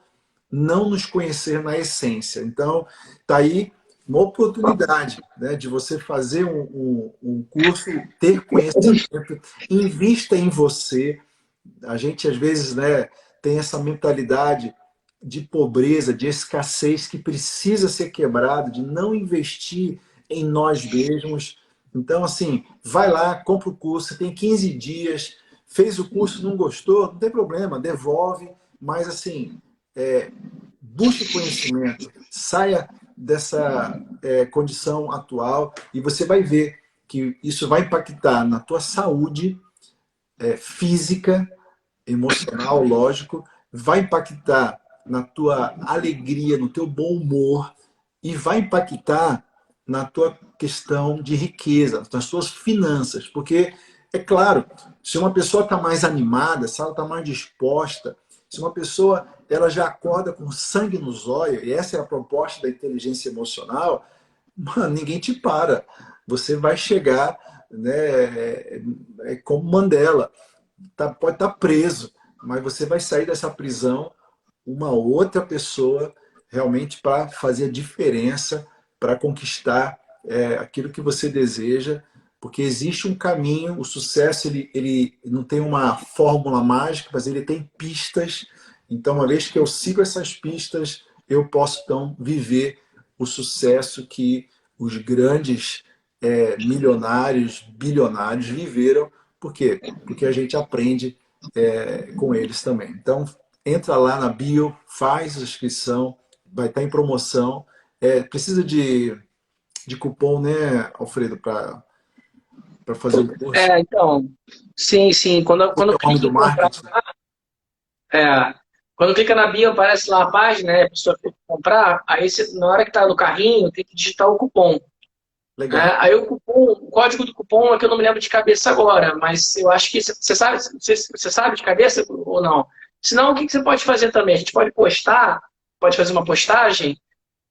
não nos conhecer na essência. Então, tá aí uma oportunidade, né, de você fazer um curso, ter conhecimento, invista em você. A gente, às vezes, né, tem essa mentalidade de pobreza, de escassez que precisa ser quebrado, de não investir em nós mesmos. Então, assim, vai lá, compra o curso, você tem 15 dias, fez o curso, não gostou, não tem problema, devolve, mas assim, busque conhecimento, saia dessa condição atual e você vai ver que isso vai impactar na tua saúde física, emocional, lógico, vai impactar na tua alegria, no teu bom humor e vai impactar na tua questão de riqueza, nas tuas finanças, porque é claro, se uma pessoa está mais animada, se ela está mais disposta, se uma pessoa ela já acorda com sangue nos olhos, e essa é a proposta da inteligência emocional, mano, ninguém te para. Você vai chegar, né, como Mandela, pode estar preso, mas você vai sair dessa prisão uma outra pessoa realmente para fazer a diferença, para conquistar aquilo que você deseja, porque existe um caminho, o sucesso ele não tem uma fórmula mágica, mas ele tem pistas. Então, uma vez que eu sigo essas pistas, eu posso então viver o sucesso que os grandes milionários, bilionários viveram. Por quê? Porque a gente aprende com eles também. Então, entra lá na bio, faz a inscrição, vai estar em promoção. Precisa de cupom, né, Alfredo, para fazer o curso? Então, sim, sim. Quando É eu o nome clico do em comprar, marketing? quando clica na bio, aparece lá a página, né? A pessoa tem que comprar, aí na hora que tá no carrinho, tem que digitar o cupom. Legal. Aí o código do cupom é que eu não me lembro de cabeça agora, mas eu acho que você sabe de cabeça ou não? Senão, o que você pode fazer também? A gente pode postar, pode fazer uma postagem,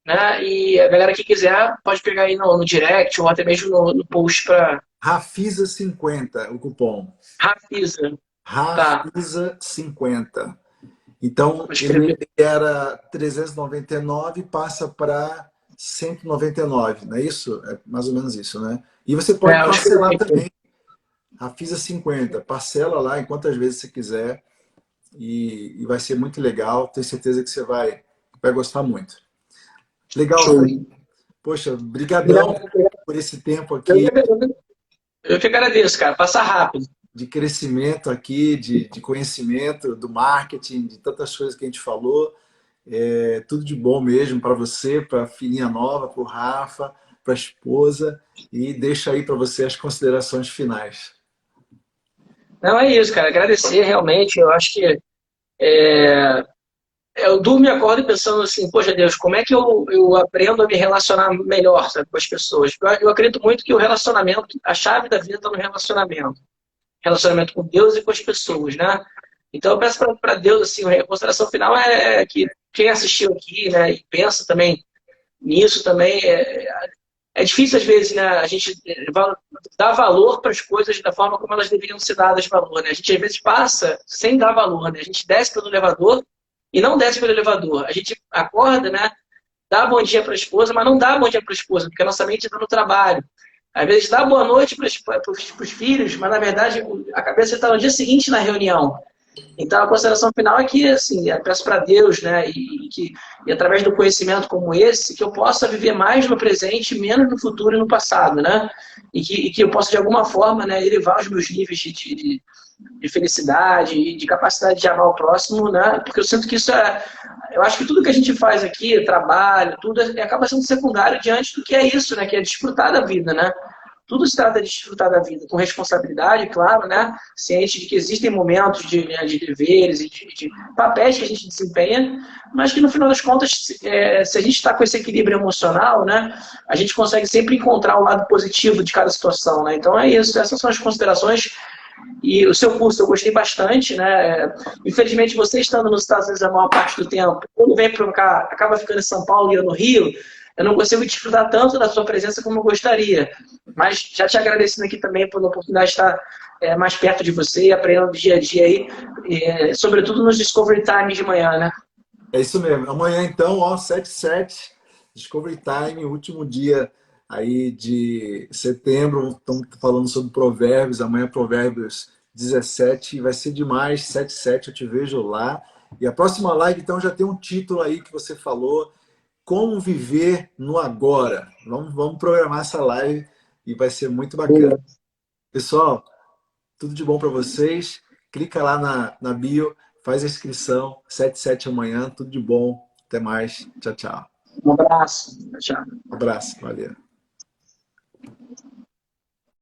né? E a galera que quiser pode pegar aí no direct ou até mesmo no post para Rafisa 50, o cupom. Rafisa. Tá, Rafisa 50. Então, vou ele escrever. era 399 e passa para 199, não é isso? É mais ou menos isso, né? E você pode Eu parcelar escrevi aqui. também. Rafisa 50. Parcela lá em quantas vezes você quiser e vai ser muito legal. Tenho certeza que você vai gostar muito. Legal, Show. Fred. Poxa, brigadão Obrigado. por esse tempo Eu aqui que eu que agradeço, cara. Passa rápido. de crescimento aqui, de conhecimento do marketing, de tantas coisas que a gente falou. Tudo de bom mesmo para você, para a filhinha nova, para o Rafa, para a esposa. E deixa aí para você as considerações finais. Não é isso, cara. Agradecer realmente. Eu acho que é, eu durmo e acordo pensando assim, poxa Deus, como é que eu aprendo a me relacionar melhor, sabe, com as pessoas? Eu acredito muito que o relacionamento, a chave da vida está no relacionamento. Relacionamento com Deus e com as pessoas, né? Então eu peço para Deus, assim, a consideração final é que quem assistiu aqui, né, e pensa também nisso também, é difícil às vezes, né, a gente dar valor para as coisas da forma como elas deveriam ser dadas valor, né? A gente às vezes passa sem dar valor, né? A gente desce pelo elevador e não desce pelo elevador. A gente acorda, né, dá bom dia para a esposa, mas não dá bom dia para a esposa, porque a nossa mente está no trabalho. Às vezes dá boa noite para os filhos, mas na verdade a cabeça está no dia seguinte na reunião. Então, a consideração final é que, assim, eu peço para Deus, né, e através do conhecimento como esse, que eu possa viver mais no presente, menos no futuro e no passado, né? E que eu possa, de alguma forma, né, elevar os meus níveis de felicidade e de capacidade de amar o próximo, né? Porque eu sinto que isso é... Eu acho que tudo que a gente faz aqui, trabalho, tudo, acaba sendo secundário diante do que é isso, né? Que é desfrutar da vida, né? Tudo se trata de desfrutar da vida com responsabilidade, claro, né? Ciente de que existem momentos de deveres e de papéis que a gente desempenha, mas que no final das contas, se a gente está com esse equilíbrio emocional, né? A gente consegue sempre encontrar o lado positivo de cada situação, né? Então é isso, essas são as considerações. E o seu curso eu gostei bastante, né? Infelizmente, você estando nos Estados Unidos a maior parte do tempo, quando vem para cá, acaba ficando em São Paulo e eu no Rio, eu não consigo desfrutar tanto da sua presença como eu gostaria. Mas já te agradecendo aqui também pela oportunidade de estar mais perto de você e aprendendo do dia a dia aí, sobretudo nos Discovery Time de manhã, né? É isso mesmo. Amanhã, então, ó, 7h07, Discovery Time, último dia aí de setembro. Estamos falando sobre provérbios. Amanhã, provérbios 17. Vai ser demais, 7h07, eu te vejo lá. E a próxima live, então, já tem um título aí que você falou, Como Viver no Agora. Vamos programar essa live e vai ser muito bacana. Boa. Pessoal, tudo de bom para vocês. Clica lá na bio, faz a inscrição. 7h07 amanhã. Tudo de bom. Até mais. Tchau, tchau. Um abraço. Tchau. Um abraço. Valeu.